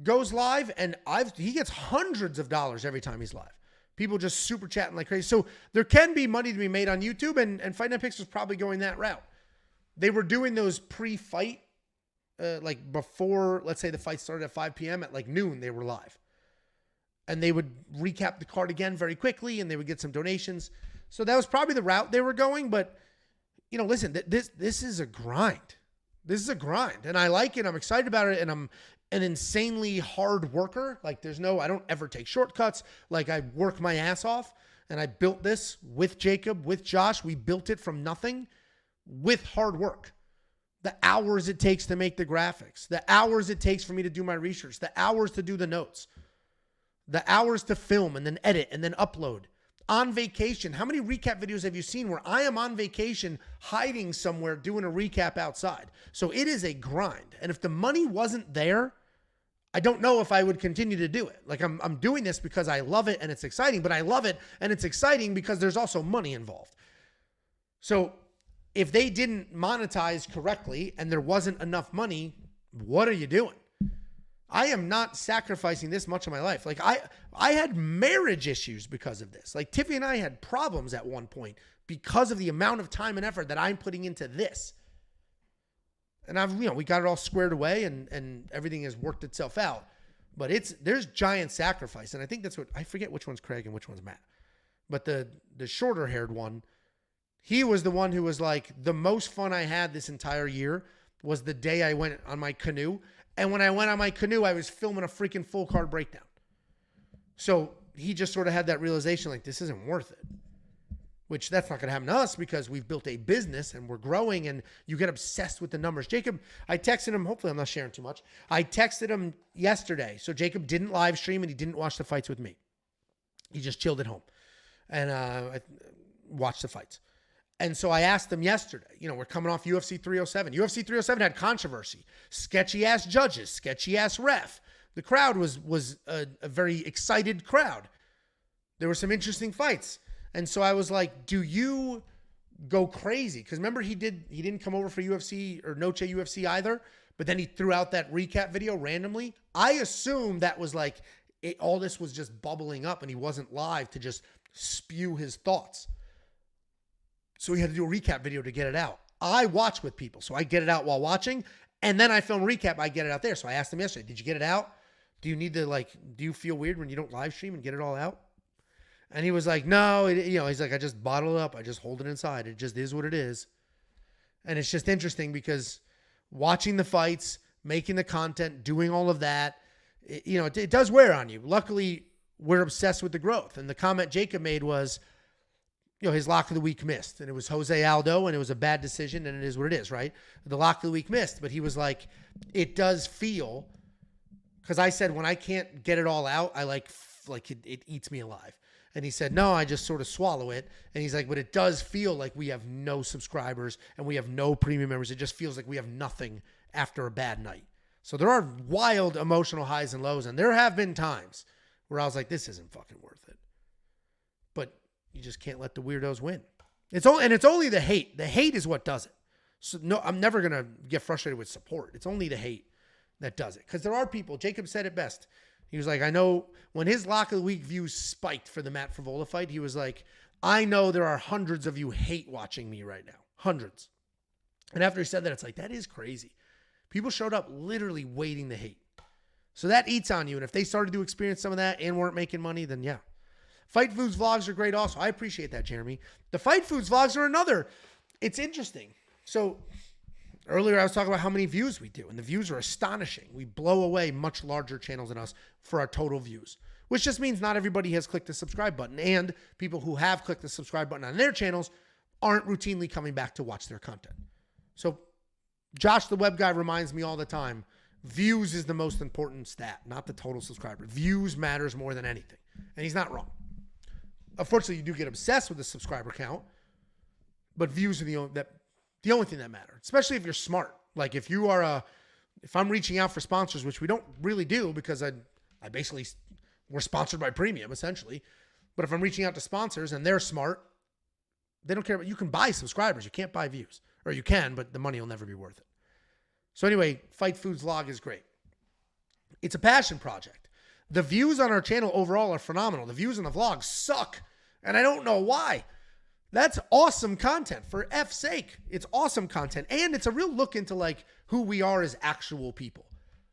goes live, and he gets hundreds of dollars every time he's live. People just super chatting like crazy. So there can be money to be made on YouTube, and Fight Night Picks was probably going that route. They were doing those pre-fight, like before, let's say the fight started at 5 p.m. at like noon, they were live. And they would recap the card again very quickly, and they would get some donations. So that was probably the route they were going. But, listen, this is a grind. This is a grind. And I like it. I'm excited about it. And I'm an insanely hard worker. Like, I don't ever take shortcuts. Like, I work my ass off. And I built this with Jacob, with Josh. We built it from nothing with hard work. The hours it takes to make the graphics. The hours it takes for me to do my research. The hours to do the notes. The hours to film and then edit and then upload. On vacation. How many recap videos have you seen where I am on vacation hiding somewhere doing a recap outside? So it is a grind. And if the money wasn't there, I don't know if I would continue to do it. Like, I'm doing this because I love it and it's exciting, but I love it and it's exciting because there's also money involved. So if they didn't monetize correctly and there wasn't enough money, what are you doing? I am not sacrificing this much of my life. Like, I had marriage issues because of this. Like, Tiffy and I had problems at one point because of the amount of time and effort that I'm putting into this. And we got it all squared away and everything has worked itself out. But there's giant sacrifice. And I think I forget which one's Craig and which one's Matt. But the shorter haired one, he was the one who was like, the most fun I had this entire year was the day I went on my canoe. And when I went on my canoe, I was filming a freaking full card breakdown. So he just sort of had that realization, like, this isn't worth it. Which that's not going to happen to us because we've built a business and we're growing and you get obsessed with the numbers. Jacob, I texted him. Hopefully I'm not sharing too much. I texted him yesterday. So Jacob didn't live stream and he didn't watch the fights with me. He just chilled at home and I watched the fights. And so I asked them yesterday, we're coming off UFC 307. UFC 307 had controversy, sketchy ass judges, sketchy ass ref. The crowd was a very excited crowd. There were some interesting fights. And so I was like, do you go crazy? Because remember he didn't come over for UFC or Noche UFC either, but then he threw out that recap video randomly. I assumed that was like, all this was just bubbling up and he wasn't live to just spew his thoughts. So he had to do a recap video to get it out. I watch with people, so I get it out while watching, and then I film recap, I get it out there. So I asked him yesterday, did you get it out? Do you need to, do you feel weird when you don't live stream and get it all out? And he was like, no, he's like, I just bottle it up. I just hold it inside. It just is what it is. And it's just interesting because watching the fights, making the content, doing all of that, it does wear on you. Luckily, we're obsessed with the growth. And the comment Jacob made was, his lock of the week missed. And it was Jose Aldo, and it was a bad decision, and it is what it is, right? The lock of the week missed. But he was like, it does feel, because I said when I can't get it all out, I like it eats me alive. And he said, no, I just sort of swallow it. And he's like, but it does feel like we have no subscribers and we have no premium members. It just feels like we have nothing after a bad night. So there are wild emotional highs and lows. And there have been times where I was like, this isn't fucking worth it. But you just can't let the weirdos win. It's only the hate. The hate is what does it. So no, I'm never going to get frustrated with support. It's only the hate that does it. Because there are people, Jacob said it best. He was like, I know when his lock of the week views spiked for the Matt Favola fight, he was like, I know there are hundreds of you hate watching me right now. Hundreds. And after he said that, it's like, that is crazy. People showed up literally waiting to hate. So that eats on you. And if they started to experience some of that and weren't making money, then yeah. Fight Foods vlogs are great also. I appreciate that, Jeremy. The Fight Foods vlogs are another. It's interesting. So earlier I was talking about how many views we do, and the views are astonishing. We blow away much larger channels than us for our total views, which just means not everybody has clicked the subscribe button, and people who have clicked the subscribe button on their channels aren't routinely coming back to watch their content. So Josh, the web guy, reminds me all the time, views is the most important stat, not the total subscriber. Views matters more than anything, and he's not wrong. Unfortunately, you do get obsessed with the subscriber count, but views are the only thing that matters, especially if you're smart. Like if I'm reaching out for sponsors, which we don't really do because we're sponsored by Premium essentially. But if I'm reaching out to sponsors and they're smart, they don't care about, you can buy subscribers. You can't buy views, or you can, but the money will never be worth it. So anyway, Fight Foods vlog is great. It's a passion project. The views on our channel overall are phenomenal. The views on the vlog suck. And I don't know why. That's awesome content. For F's sake, it's awesome content. And it's a real look into like who we are as actual people.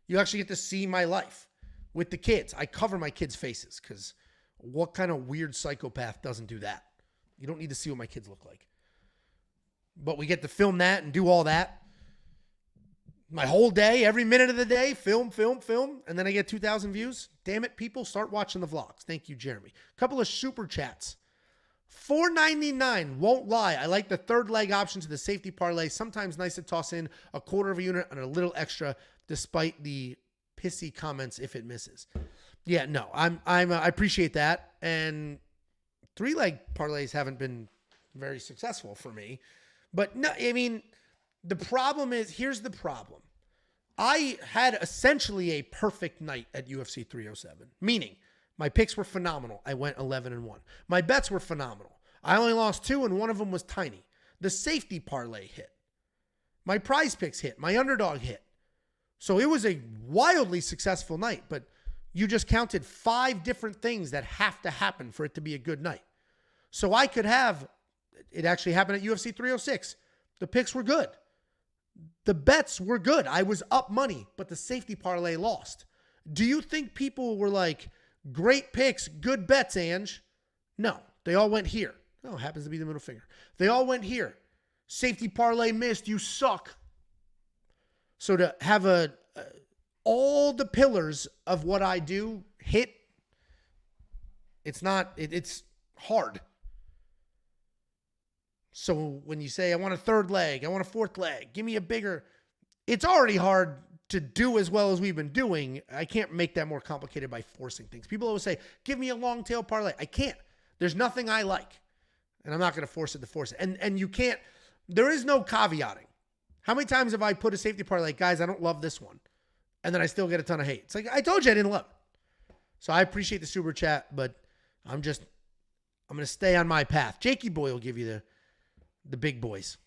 You actually get to see my life with the kids. I cover my kids' faces because what kind of weird psychopath doesn't do that? You don't need to see what my kids look like. But we get to film that and do all that. My whole day, every minute of the day, film. And then I get 2,000 views. Damn it, people, start watching the vlogs. Thank you, Jeremy. A couple of super chats. $4.99, won't lie. I like the third leg option to the safety parlay. Sometimes nice to toss in a quarter of a unit and a little extra despite the pissy comments if it misses. Yeah, no, I appreciate that. And 3-leg parlays haven't been very successful for me. But no, I mean, the problem is, here's the problem. I had essentially a perfect night at UFC 307, meaning my picks were phenomenal. I went 11-1. My bets were phenomenal. I only lost 2, and one of them was tiny. The safety parlay hit. My prize picks hit. My underdog hit. So it was a wildly successful night, but you just counted 5 different things that have to happen for it to be a good night. So I could have, it actually happened at UFC 306. The picks were good. The bets were good. I was up money, but the safety parlay lost. Do you think people were like, great picks, good bets, Ange? No, they all went here. Oh, happens to be the middle finger. They all went here. Safety parlay missed. You suck. So to have all the pillars of what I do hit, it's hard. So when you say, I want a third leg, I want a fourth leg, give me a bigger, it's already hard to do as well as we've been doing. I can't make that more complicated by forcing things. People always say, give me a long tail parlay. I can't. There's nothing I like. And I'm not going to force it. And you can't, there is no caveating. How many times have I put a safety parlay like, guys, I don't love this one. And then I still get a ton of hate. It's like, I told you I didn't love it. So I appreciate the super chat, but I'm going to stay on my path. Jakey Boy will give you the big boys.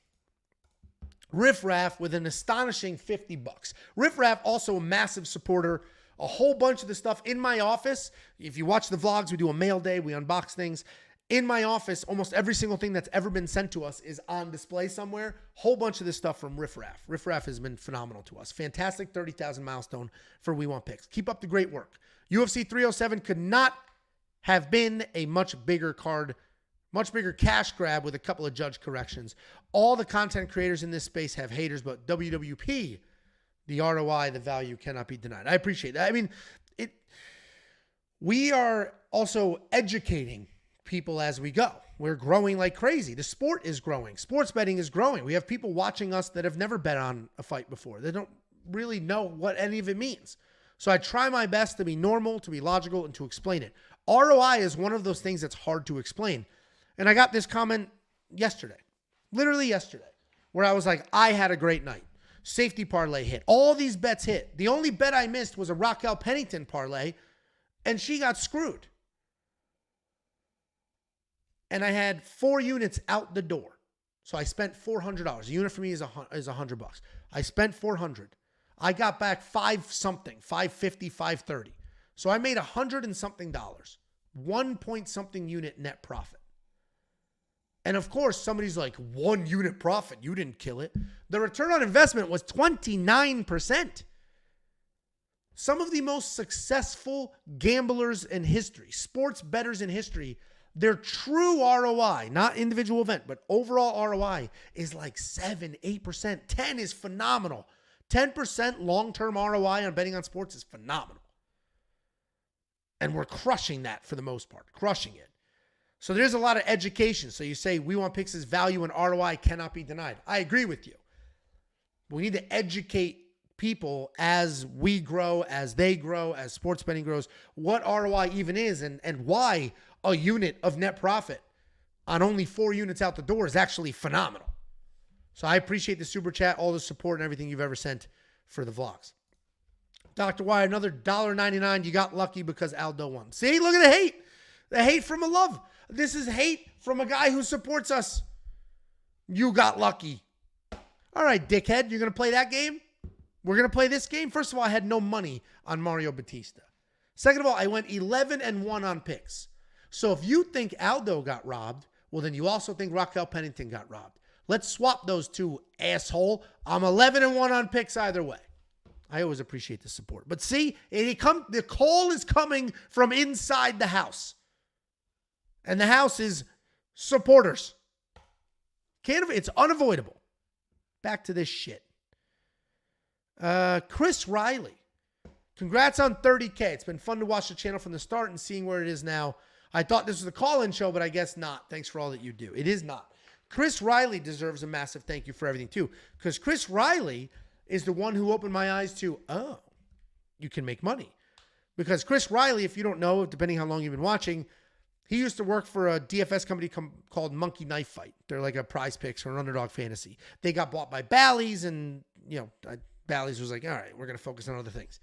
Riff Raff with an astonishing $50. Riff Raff, also a massive supporter. A whole bunch of the stuff in my office. If you watch the vlogs, we do a mail day. We unbox things. In my office, almost every single thing that's ever been sent to us is on display somewhere. Whole bunch of this stuff from Riff Raff. Riff Raff has been phenomenal to us. Fantastic 30,000 milestone for We Want Picks. Keep up the great work. UFC 307 could not have been a much bigger card Much bigger cash grab with a couple of judge corrections. All the content creators in this space have haters, but WWP, the ROI, the value cannot be denied. I appreciate that. I mean, we are also educating people as we go. We're growing like crazy. The sport is growing. Sports betting is growing. We have people watching us that have never bet on a fight before. They don't really know what any of it means. So I try my best to be normal, to be logical, and to explain it. ROI is one of those things that's hard to explain. And I got this comment yesterday, literally yesterday, where I was like, I had a great night. Safety parlay hit. All these bets hit. The only bet I missed was a Raquel Pennington parlay, and she got screwed. And I had 4 units out the door. So I spent $400. A unit for me is $100. I spent $400. I got back $5-something, $550, $530. So I made $100 and something, 1 point something unit net profit. And of course, somebody's like, 1 unit profit, you didn't kill it. The return on investment was 29%. Some of the most successful gamblers in history, sports bettors in history, their true ROI, not individual event, but overall ROI is like 7, 8%. 10 is phenomenal. 10% long-term ROI on betting on sports is phenomenal. And we're crushing that for the most part, crushing it. So there's a lot of education. So you say We Want Picks' value and ROI cannot be denied. I agree with you. We need to educate people as we grow, as they grow, as sports betting grows, what ROI even is and why a unit of net profit on only 4 units out the door is actually phenomenal. So I appreciate the super chat, all the support and everything you've ever sent for the vlogs. Dr. Y, another $1.99. You got lucky because Aldo won. See, look at the hate. The hate from a love. This is hate from a guy who supports us. You got lucky. All right, dickhead, you're going to play that game? We're going to play this game? First of all, I had no money on Mario Batista. Second of all, I went 11-1 on picks. So if you think Aldo got robbed, well, then you also think Raquel Pennington got robbed. Let's swap those two, asshole. I'm 11-1 on picks either way. I always appreciate the support. But see, the call is coming from inside the house. And the house is supporters. It's unavoidable. Back to this shit. Chris Riley. Congrats on 30K. It's been fun to watch the channel from the start and seeing where it is now. I thought this was a call-in show, but I guess not. Thanks for all that you do. It is not. Chris Riley deserves a massive thank you for everything, too. Because Chris Riley is the one who opened my eyes to, oh, you can make money. Because Chris Riley, if you don't know, depending how long you've been watching, he used to work for a DFS company called Monkey Knife Fight. They're like a Prize Picks or an Underdog Fantasy. They got bought by Bally's, and Bally's was like, all right, we're going to focus on other things.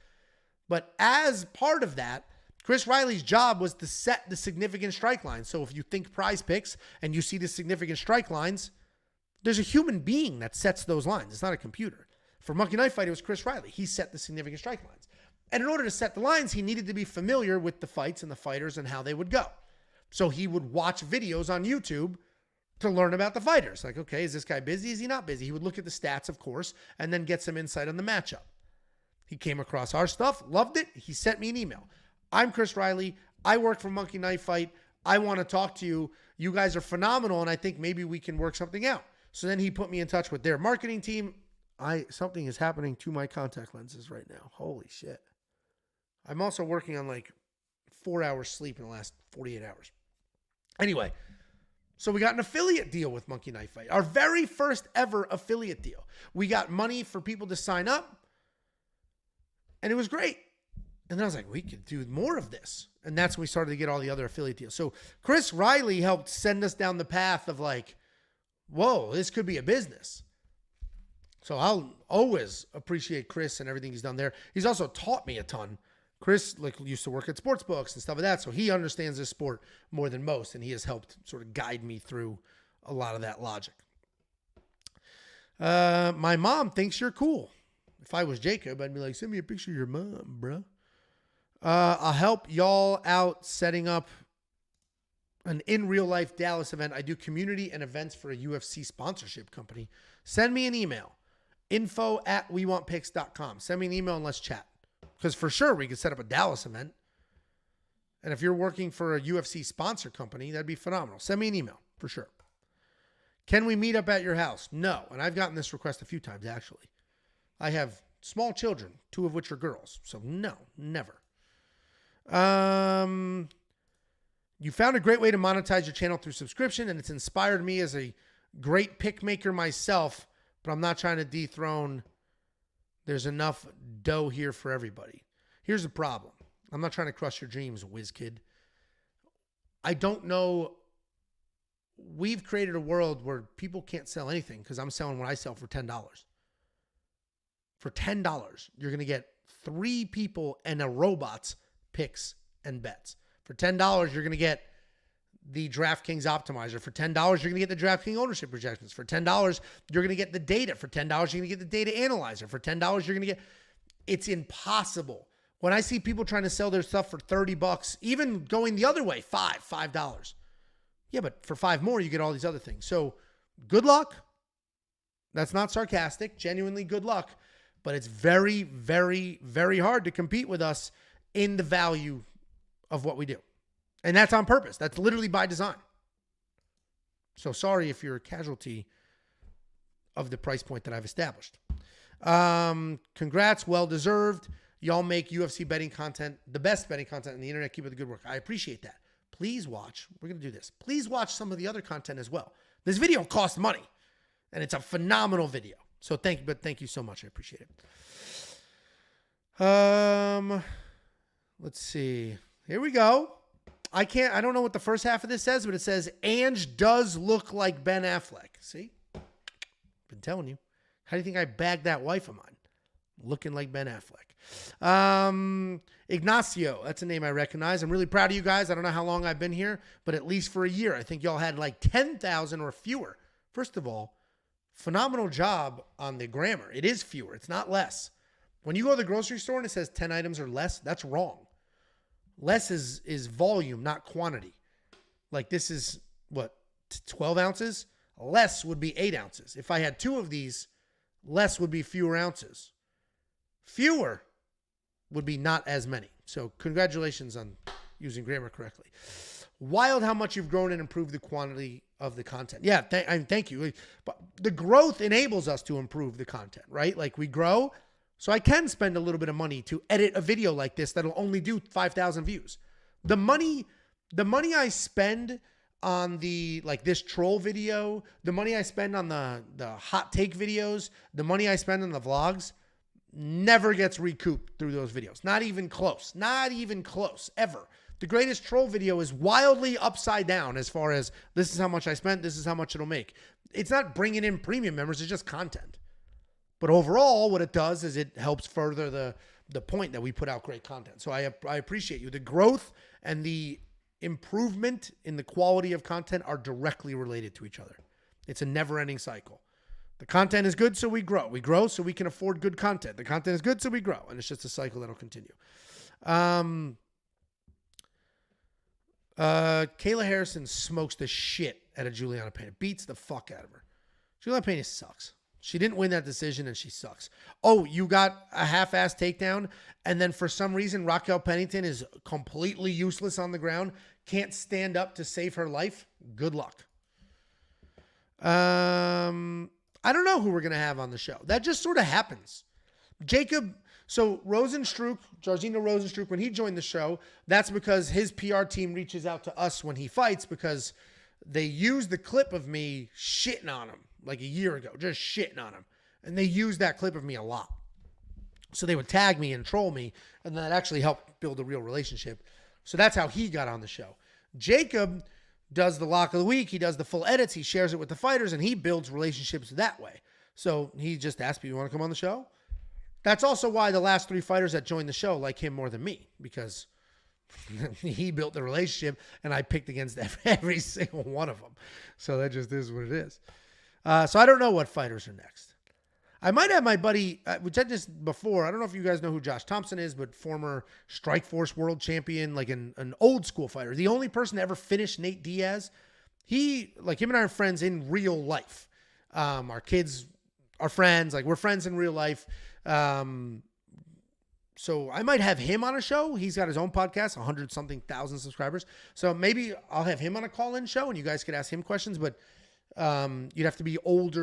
But as part of that, Chris Riley's job was to set the significant strike lines. So if you think Prize Picks and you see the significant strike lines, there's a human being that sets those lines. It's not a computer. For Monkey Knife Fight, it was Chris Riley. He set the significant strike lines. And in order to set the lines, he needed to be familiar with the fights and the fighters and how they would go. So he would watch videos on YouTube to learn about the fighters. Like, okay, is this guy busy? Is he not busy? He would look at the stats, of course, and then get some insight on the matchup. He came across our stuff, loved it. He sent me an email. I'm Chris Riley. I work for Monkey Knife Fight. I want to talk to you. You guys are phenomenal, and I think maybe we can work something out. So then he put me in touch with their marketing team. Something is happening to my contact lenses right now. Holy shit. I'm also working on like 4 hours sleep in the last 48 hours. Anyway, so we got an affiliate deal with Monkey Knife Fight. Our very first ever affiliate deal. We got money for people to sign up, and it was great. And then I was like, we could do more of this. And that's when we started to get all the other affiliate deals. So Chris Riley helped send us down the path of like, whoa, this could be a business. So I'll always appreciate Chris and everything he's done there. He's also taught me a ton. Chris used to work at sports books and stuff like that. So he understands this sport more than most. And he has helped sort of guide me through a lot of that logic. My mom thinks you're cool. If I was Jacob, I'd be like, send me a picture of your mom, bro. I'll help y'all out setting up an in real life Dallas event. I do community and events for a UFC sponsorship company. Send me an email. info@wewantpicks.com. Send me an email and let's chat. Because for sure we could set up a Dallas event. And if you're working for a UFC sponsor company, that'd be phenomenal. Send me an email for sure. Can we meet up at your house? No. And I've gotten this request a few times, actually. I have small children, 2 of which are girls. So no, never. You found a great way to monetize your channel through subscription, and it's inspired me as a great pick maker myself, but I'm not trying to dethrone. There's enough dough here for everybody. Here's the problem. I'm not trying to crush your dreams, whiz kid. I don't know. We've created a world where people can't sell anything because I'm selling what I sell for $10. For $10, you're going to get 3 people and a robot's picks and bets. For $10, you're going to get the DraftKings optimizer. For $10, you're going to get the DraftKings ownership projections. For $10, you're going to get the data. For $10, you're going to get the data analyzer. For $10, you're going to get... It's impossible. When I see people trying to sell their stuff for $30, even going the other way, $5. Yeah, but for 5 more, you get all these other things. So good luck. That's not sarcastic. Genuinely good luck. But it's very, very, very hard to compete with us in the value of what we do. And that's on purpose. That's literally by design. So sorry if you're a casualty of the price point that I've established. Congrats. Well deserved. Y'all make UFC betting content, the best betting content on the internet. Keep up the good work. I appreciate that. Please watch. We're going to do this. Please watch some of the other content as well. This video costs money, and it's a phenomenal video. So thank you so much. I appreciate it. Let's see. Here we go. I don't know what the first half of this says, but it says, Ange does look like Ben Affleck. See? Been telling you. How do you think I bagged that wife of mine? Looking like Ben Affleck. Ignacio, that's a name I recognize. I'm really proud of you guys. I don't know how long I've been here, but at least for a year. I think y'all had like 10,000 or fewer. First of all, phenomenal job on the grammar. It is fewer. It's not less. When you go to the grocery store and it says 10 items or less, that's wrong. Less is volume, not quantity. Like this is, 12 ounces? Less would be 8 ounces. If I had 2 of these, less would be fewer ounces. Fewer would be not as many. So congratulations on using grammar correctly. Wild how much you've grown and improved the quantity of the content. Yeah, thank you. But the growth enables us to improve the content, right? Like we grow, so I can spend a little bit of money to edit a video like this that'll only do 5,000 views. The money I spend on this troll video, the money I spend on the hot take videos, the money I spend on the vlogs never gets recouped through those videos. Not even close. Not even close, ever. The greatest troll video is wildly upside down as far as this is how much I spent, this is how much it'll make. It's not bringing in premium members, it's just content. But overall, what it does is it helps further the point that we put out great content. So I appreciate you. The growth and the improvement in the quality of content are directly related to each other. It's a never-ending cycle. The content is good, so we grow. We grow so we can afford good content. The content is good, so we grow. And it's just a cycle that'll continue. Kayla Harrison smokes the shit out of Juliana Pena. Beats the fuck out of her. Juliana Pena sucks. She didn't win that decision, and she sucks. Oh, you got a half-ass takedown, and then for some reason, Raquel Pennington is completely useless on the ground, can't stand up to save her life? Good luck. I don't know who we're going to have on the show. That just sort of happens. Jacob, so Jairzinho Rozenstruik, when he joined the show, that's because his PR team reaches out to us when he fights because they used the clip of me shitting on him like a year ago, just shitting on him. And they used that clip of me a lot. So they would tag me and troll me, and that actually helped build a real relationship. So that's how he got on the show. Jacob does the lock of the week. He does the full edits. He shares it with the fighters, and he builds relationships that way. So he just asked me, you want to come on the show? That's also why the last 3 fighters that joined the show like him more than me, because he built the relationship, and I picked against every single one of them. So that just is what it is. So I don't know what fighters are next. I might have my buddy, we said this before. I don't know if you guys know who Josh Thompson is, but former Strikeforce world champion, like an old school fighter. The only person to ever finish Nate Diaz. Him and I are friends in real life. Our kids are friends. Like we're friends in real life. So I might have him on a show. He's got his own podcast, 100-something thousand subscribers. So maybe I'll have him on a call-in show and you guys could ask him questions, but you'd have to be old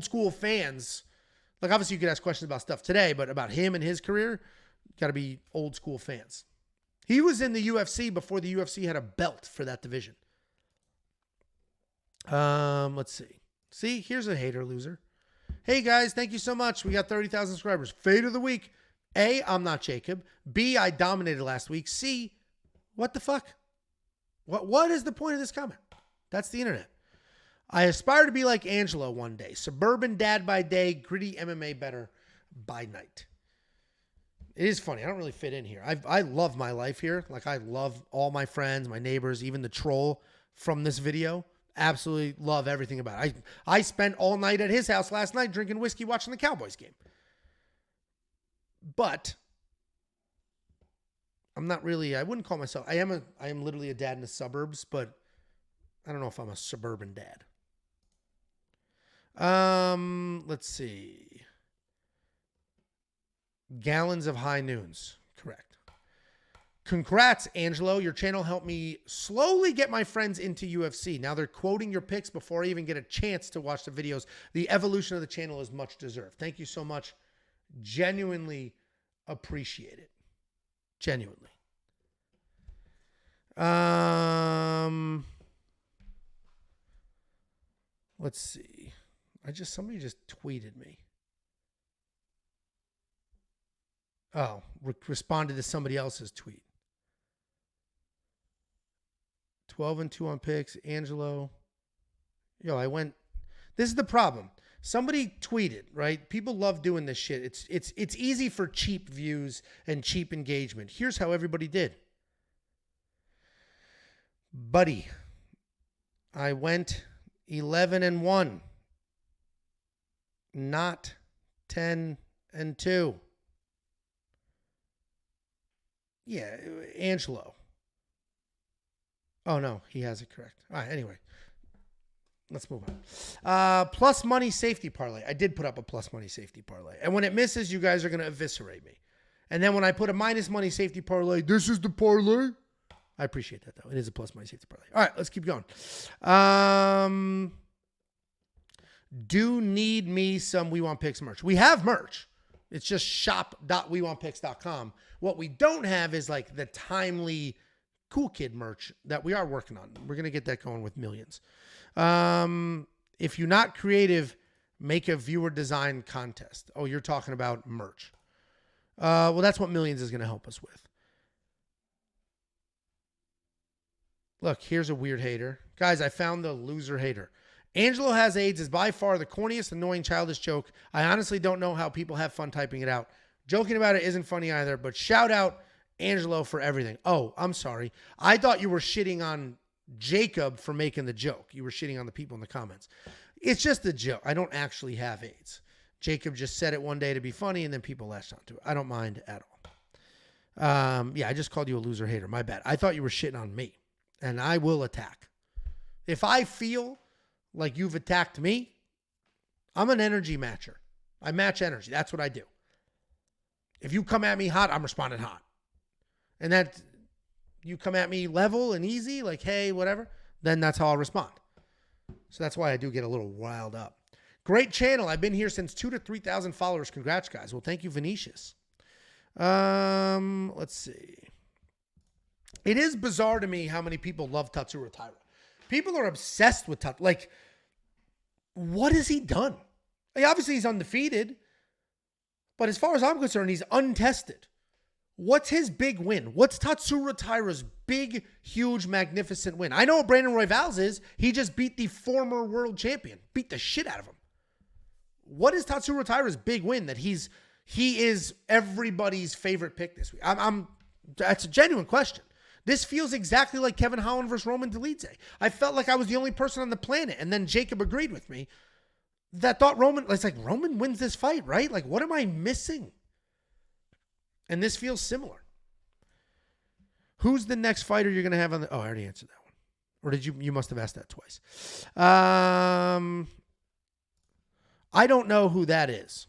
school fans. Like obviously you could ask questions about stuff today, but about him and his career, got to be old school fans. He was in the UFC before the UFC had a belt for that division. Let's see. See, here's a hater loser. Hey guys, thank you so much. We got 30,000 subscribers. Fade of the week. A, I'm not Jacob. B, I dominated last week. C, what the fuck? What is the point of this comment? That's the internet. I aspire to be like Angelo one day. Suburban dad by day, gritty MMA better by night. It is funny. I don't really fit in here. I love my life here. Like I love all my friends, my neighbors, even the troll from this video. Absolutely love everything about it. I spent all night at his house last night drinking whiskey, watching the Cowboys game. But I'm not really, I wouldn't call myself, I am literally a dad in the suburbs, but I don't know if I'm a suburban dad. Let's see. Gallons of high noons. Correct. Congrats, Angelo. Your channel helped me slowly get my friends into UFC. Now they're quoting your picks before I even get a chance to watch the videos. The evolution of the channel is much deserved. Thank you so much. Genuinely appreciate it. Genuinely. Let's see. Somebody just tweeted me. Oh, responded to somebody else's tweet. 12-2 on picks. Angelo. This is the problem. Somebody tweeted, right? People love doing this shit. It's easy for cheap views and cheap engagement. Here's how everybody did. Buddy, I went 11-1. Not 10-2. Yeah, Angelo. Oh, no, he has it correct. All right, anyway. Let's move on. Plus money safety parlay. I did put up a plus money safety parlay. And when it misses, you guys are going to eviscerate me. And then when I put a minus money safety parlay, this is the parlay. I appreciate that, though. It is a plus money safety parlay. All right, let's keep going. Do need me some We Want Picks merch. We have merch. It's just shop.wewantpicks.com. What we don't have is like the timely cool kid merch that we are working on. We're going to get that going with millions. If you're not creative, make a viewer design contest. Oh, you're talking about merch. Well, that's what millions is going to help us with. Look, here's a weird hater. Guys, I found the loser hater. Angelo has AIDS is by far the corniest, annoying, childish joke. I honestly don't know how people have fun typing it out. Joking about it isn't funny either, but shout out Angelo for everything. Oh, I'm sorry. I thought you were shitting on Jacob for making the joke. You were shitting on the people in the comments. It's just a joke. I don't actually have AIDS. Jacob just said it one day to be funny, and then people latched onto it. I don't mind at all. Yeah, I just called you a loser hater. My bad. I thought you were shitting on me, and I will attack. If I feel like you've attacked me, I'm an energy matcher. I match energy. That's what I do. If you come at me hot, I'm responding hot. And that you come at me level and easy, like, hey, whatever, then that's how I'll respond. So that's why I do get a little riled up. Great channel. I've been here since 2,000 to 3,000 followers. Congrats, guys. Well, thank you, Venetius. Let's see. It is bizarre to me how many people love Tatsuro Taira. People are obsessed with Tatsuro. Like, what has he done? I mean, obviously, he's undefeated. But as far as I'm concerned, he's untested. What's his big win? What's Tatsuro Taira's big, huge, magnificent win? I know what Brandon Royval's is. He just beat the former world champion. Beat the shit out of him. What is Tatsuro Taira's big win that he is everybody's favorite pick this week? That's a genuine question. This feels exactly like Kevin Holland versus Roman Dolidze. I felt like I was the only person on the planet, and then Jacob agreed with me that thought Roman, it's like Roman wins this fight, right? Like, what am I missing? And this feels similar. Who's the next fighter you're going to have on the... Oh, I already answered that one. Or did you... You must have asked that twice. I don't know who that is.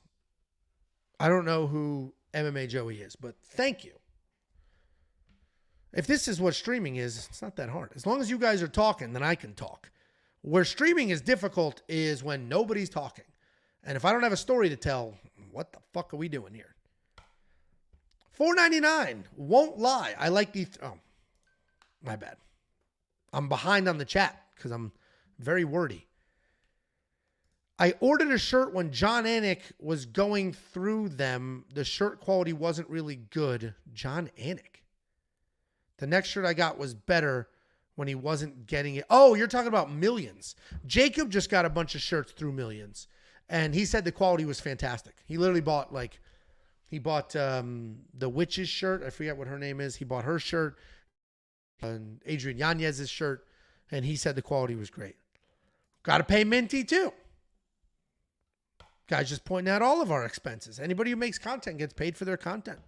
I don't know who MMA Joey is. But thank you. If this is what streaming is, it's not that hard. As long as you guys are talking, then I can talk. Where streaming is difficult is when nobody's talking. And if I don't have a story to tell, what the fuck are we doing here? $4.99. Won't lie. I like these. Oh, my bad. I'm behind on the chat because I'm very wordy. I ordered a shirt when John Anik was going through them. The shirt quality wasn't really good. John Anik. The next shirt I got was better when he wasn't getting it. Oh, you're talking about Millions. Jacob just got a bunch of shirts through Millions. And he said the quality was fantastic. He literally bought the Witch's shirt. I forget what her name is. He bought her shirt. And Adrian Yanez's shirt. And he said the quality was great. Got to pay Minty too. Guys just pointing out all of our expenses. Anybody who makes content gets paid for their content.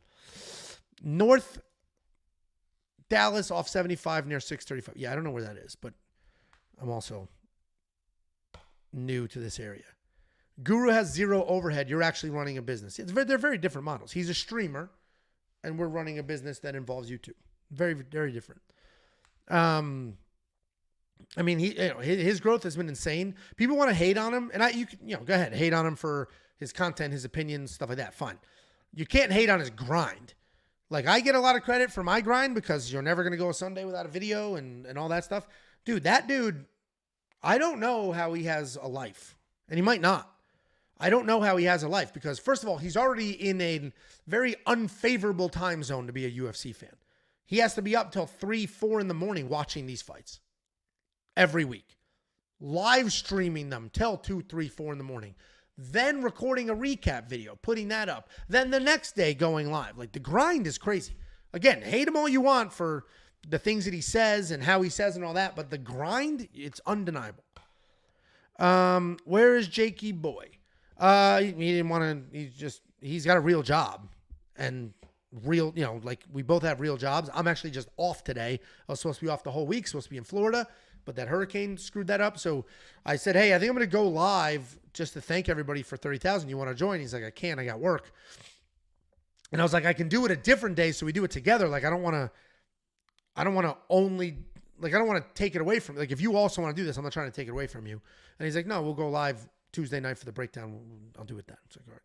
North Dallas off 75 near 635. Yeah, I don't know where that is, but I'm also new to this area. Guru has zero overhead. You're actually running a business. They're very different models. He's a streamer, and we're running a business that involves YouTube. Very, very different. I mean, his growth has been insane. People want to hate on him, and go ahead, hate on him for his content, his opinions, stuff like that. Fine. You can't hate on his grind. Like, I get a lot of credit for my grind because you're never going to go a Sunday without a video and all that stuff. Dude, that dude, I don't know how he has a life, and he might not. I don't know how he has a life because, first of all, he's already in a very unfavorable time zone to be a UFC fan. He has to be up till 3, 4 in the morning watching these fights every week, live streaming them till 2, 3, 4 in the morning, then recording a recap video, putting that up, then the next day going live. Like, the grind is crazy. Again, hate him all you want for the things that he says and how he says and all that, but the grind, it's undeniable. Where is Jakey boy? He didn't want to, he's got a real job and real, like, we both have real jobs. I'm actually just off today. I was supposed to be off the whole week, supposed to be in Florida, but that hurricane screwed that up. So I said, hey, I think I'm going to go live just to thank everybody for 30,000. You want to join? He's like, I can't, I got work. And I was like, I can do it a different day. So we do it together. Like, I don't want to take it away from, like, if you also want to do this, I'm not trying to take it away from you. And he's like, no, we'll go live Tuesday night for the breakdown. I'll do it then. It's like, all right.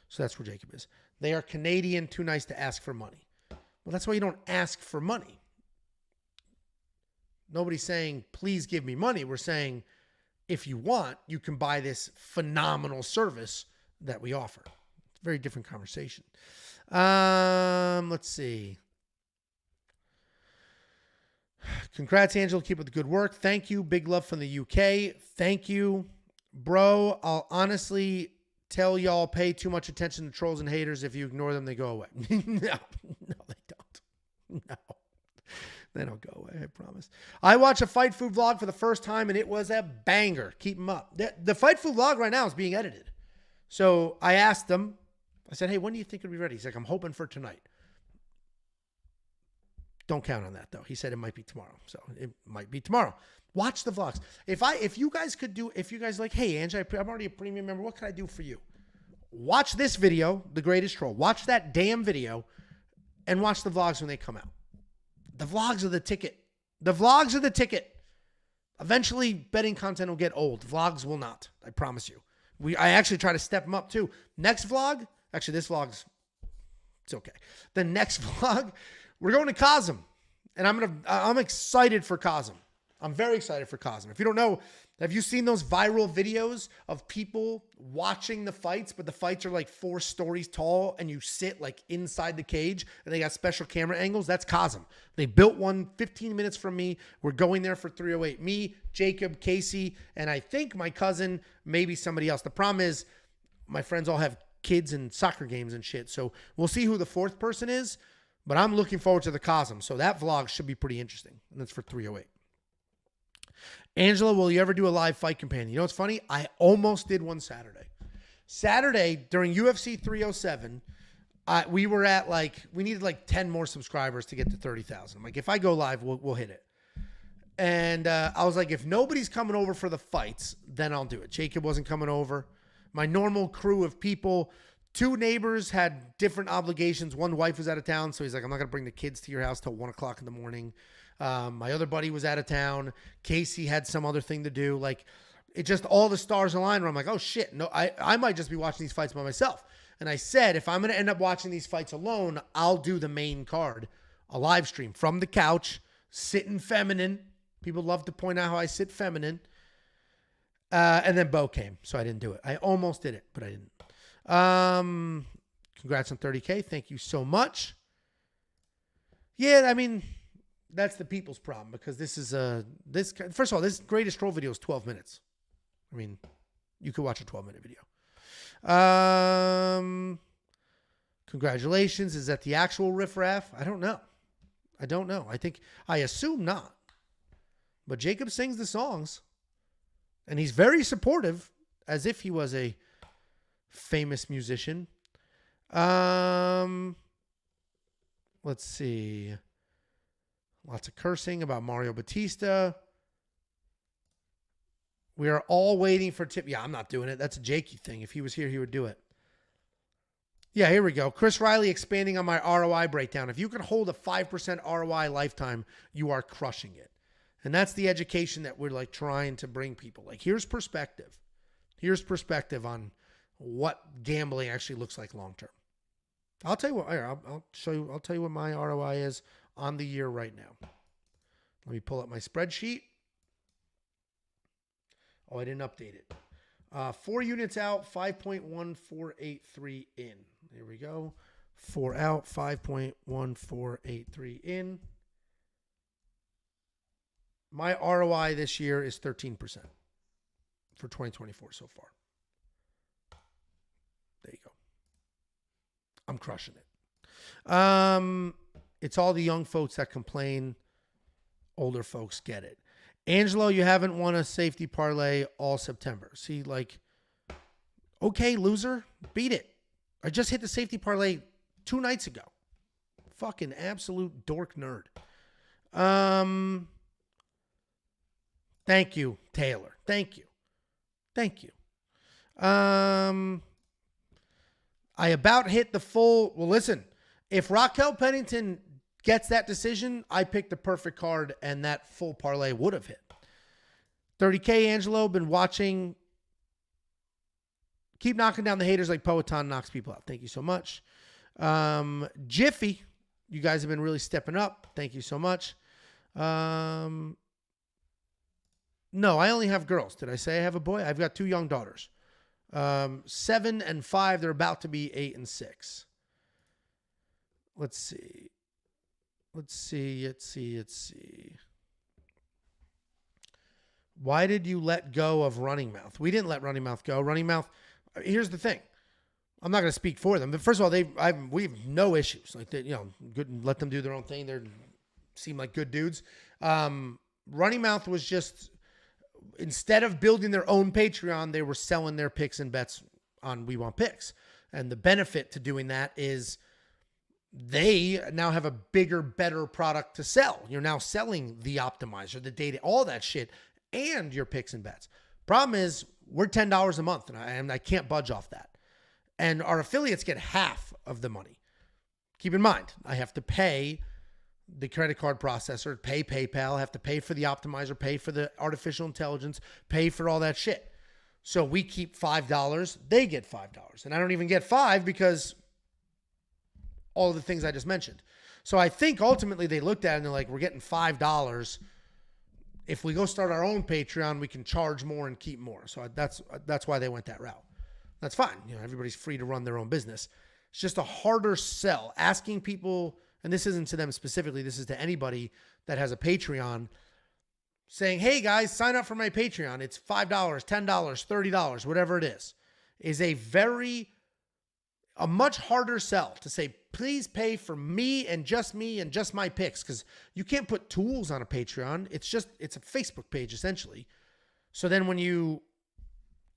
So that's where Jacob is. They are Canadian, too nice to ask for money. Well, that's why you don't ask for money. Nobody's saying, please give me money. We're saying, if you want, you can buy this phenomenal service that we offer. It's a very different conversation. Let's see. Congrats, Angela. Keep up the good work. Thank you. Big love from the UK. Thank you. Bro, I'll honestly tell y'all pay too much attention to trolls and haters. If you ignore them, they go away. No, they don't. No, they don't go away. I promise. I watched a Fight Food vlog for the first time, and it was a banger. Keep them up. The Fight Food vlog right now is being edited. So I asked him, I said, hey, when do you think it'll be ready? He's like, I'm hoping for tonight. Don't count on that, though. He said it might be tomorrow. So it might be tomorrow. Watch the vlogs. If you guys like, hey, Angie, I'm already a premium member. What can I do for you? Watch this video, The Greatest Troll. Watch that damn video and watch the vlogs when they come out. The vlogs are the ticket. The vlogs are the ticket. Eventually, betting content will get old. Vlogs will not. I promise you. I actually try to step them up, too. Next vlog, actually, this vlog's, it's okay. The next vlog, we're going to Kazim, and I'm excited for Kazim. I'm very excited for Kazim. If you don't know, have you seen those viral videos of people watching the fights, but the fights are like 4 stories tall and you sit like inside the cage and they got special camera angles? That's Kazim. They built one 15 minutes from me. We're going there for 308. Me, Jacob, Casey, and I think my cousin, maybe somebody else. The problem is my friends all have kids and soccer games and shit. So we'll see who the 4th person is, but I'm looking forward to the Kazim. So that vlog should be pretty interesting. And that's for 308. Angela, will you ever do a live fight companion? You know what's funny? I almost did one Saturday. Saturday, during UFC 307, we were at we needed 10 more subscribers to get to 30,000. I'm like, if I go live, we'll hit it. And I was like, if nobody's coming over for the fights, then I'll do it. Jacob wasn't coming over. My normal crew of people, 2 neighbors had different obligations. One wife was out of town, so he's like, I'm not going to bring the kids to your house till 1 o'clock in the morning. My other buddy was out of town. Casey had some other thing to do. Like, it just, all the stars aligned where I'm like, oh shit, no, I might just be watching these fights by myself. And I said, if I'm going to end up watching these fights alone, I'll do the main card, a live stream from the couch, sitting feminine. People love to point out how I sit feminine. And then Bo came, so I didn't do it. I almost did it, but I didn't. Congrats on 30K. Thank you so much. Yeah, I mean, that's the people's problem, because this is first of all, this greatest troll video is 12 minutes. I mean, you could watch a 12-minute video. Congratulations. Is that the actual riffraff? I don't know. I assume not. But Jacob sings the songs, and he's very supportive, as if he was a famous musician. Let's see. Lots of cursing about Mario Batista. We are all waiting for tip. Yeah, I'm not doing it. That's a Jakey thing. If he was here, he would do it. Yeah, here we go. Chris Riley expanding on my ROI breakdown. If you can hold a 5% ROI lifetime, you are crushing it. And that's the education that we're like trying to bring people. Like, here's perspective. Here's perspective on what gambling actually looks like long term. I'll tell you what. I'll show you. I'll tell you what my ROI is on the year right now. Let me pull up my spreadsheet. Oh, I didn't update it. 4 units out, 5.1483 in. There we go. 4 out, 5.1483 in. My ROI this year is 13% for 2024 so far. There you go. I'm crushing it. It's all the young folks that complain. Older folks get it. Angelo, you haven't won a safety parlay all September. See, like, okay, loser, beat it. I just hit the safety parlay 2 nights ago. Fucking absolute dork nerd. Thank you, Taylor. Thank you. I about hit the full. Well, listen, if Raquel Pennington gets that decision, I picked the perfect card, and that full parlay would have hit. 30K, Angelo, been watching. Keep knocking down the haters like Poetan knocks people out. Thank you so much. Jiffy, you guys have been really stepping up. Thank you so much. No, I only have girls. Did I say I have a boy? I've got 2 young daughters. 7 and 5. They're about to be 8 and 6. Let's see. Why did you let go of Running Mouth? We didn't let Running Mouth go. Running Mouth, here's the thing. I'm not going to speak for them, but first of all, we have no issues. Like, good, let them do their own thing. They seem like good dudes. Running Mouth was just, instead of building their own Patreon, they were selling their picks and bets on We Want Picks. And the benefit to doing that is they now have a bigger, better product to sell. You're now selling the optimizer, the data, all that shit, and your picks and bets. Problem is, we're $10 a month, and I can't budge off that. And our affiliates get half of the money. Keep in mind, I have to pay the credit card processor, pay PayPal, I have to pay for the optimizer, pay for the artificial intelligence, pay for all that shit. So we keep $5, they get $5. And I don't even get $5 because all of the things I just mentioned. So I think ultimately they looked at it and they're like, we're getting $5. If we go start our own Patreon, we can charge more and keep more. So that's why they went that route. That's fine. Everybody's free to run their own business. It's just a harder sell. Asking people, and this isn't to them specifically, this is to anybody that has a Patreon, saying, hey guys, sign up for my Patreon. It's $5, $10, $30, whatever it is a much harder sell to say, please pay for me and just my picks. Because you can't put tools on a Patreon. It's a Facebook page, essentially. So then when you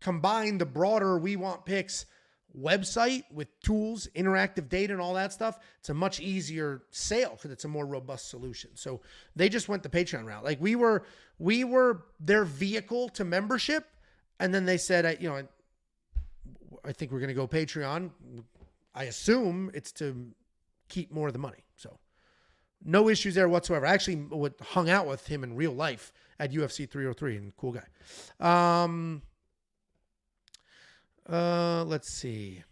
combine the broader We Want Picks website with tools, interactive data, and all that stuff, it's a much easier sale because it's a more robust solution. So they just went the Patreon route. Like, we were their vehicle to membership. And then they said, I think we're going to go Patreon. I assume it's to keep more of the money. So no issues there whatsoever. I actually hung out with him in real life at UFC 303, and cool guy. Let's see.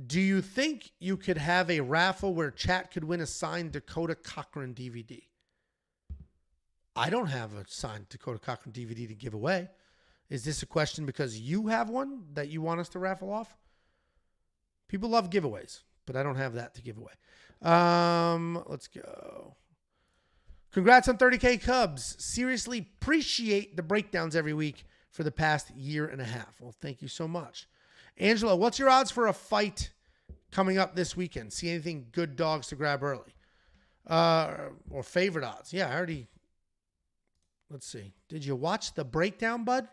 Do you think you could have a raffle where chat could win a signed Dakota Cochran DVD? I don't have a signed Dakota Cochran DVD to give away. Is this a question because you have one that you want us to raffle off? People love giveaways, but I don't have that to give away. Let's go. Congrats on 30K Cubs. Seriously appreciate the breakdowns every week for the past year and a half. Well, thank you so much. Angela, what's your odds for a fight coming up this weekend? See anything good dogs to grab early? Or favorite odds? Yeah, I already... Let's see. Did you watch the breakdown, bud?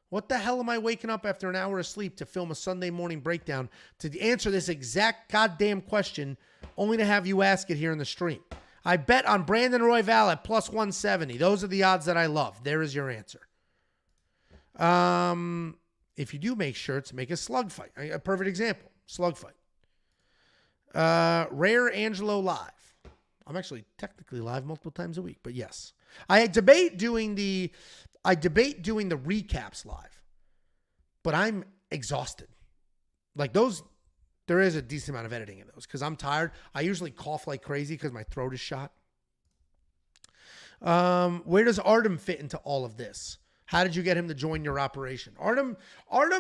What the hell am I waking up after an hour of sleep to film a Sunday morning breakdown to answer this exact goddamn question, only to have you ask it here in the stream? I bet on Brandon Royval at plus 170. Those are the odds that I love. There is your answer. If you do make shirts, make a slug fight. A perfect example. Slug fight. Rare Angelo live. I'm actually technically live multiple times a week, but yes. I debate doing the recaps live, but I'm exhausted. Like those, there is a decent amount of editing in those because I'm tired. I usually cough like crazy because my throat is shot. Where does Artem fit into all of this? How did you get him to join your operation? Artem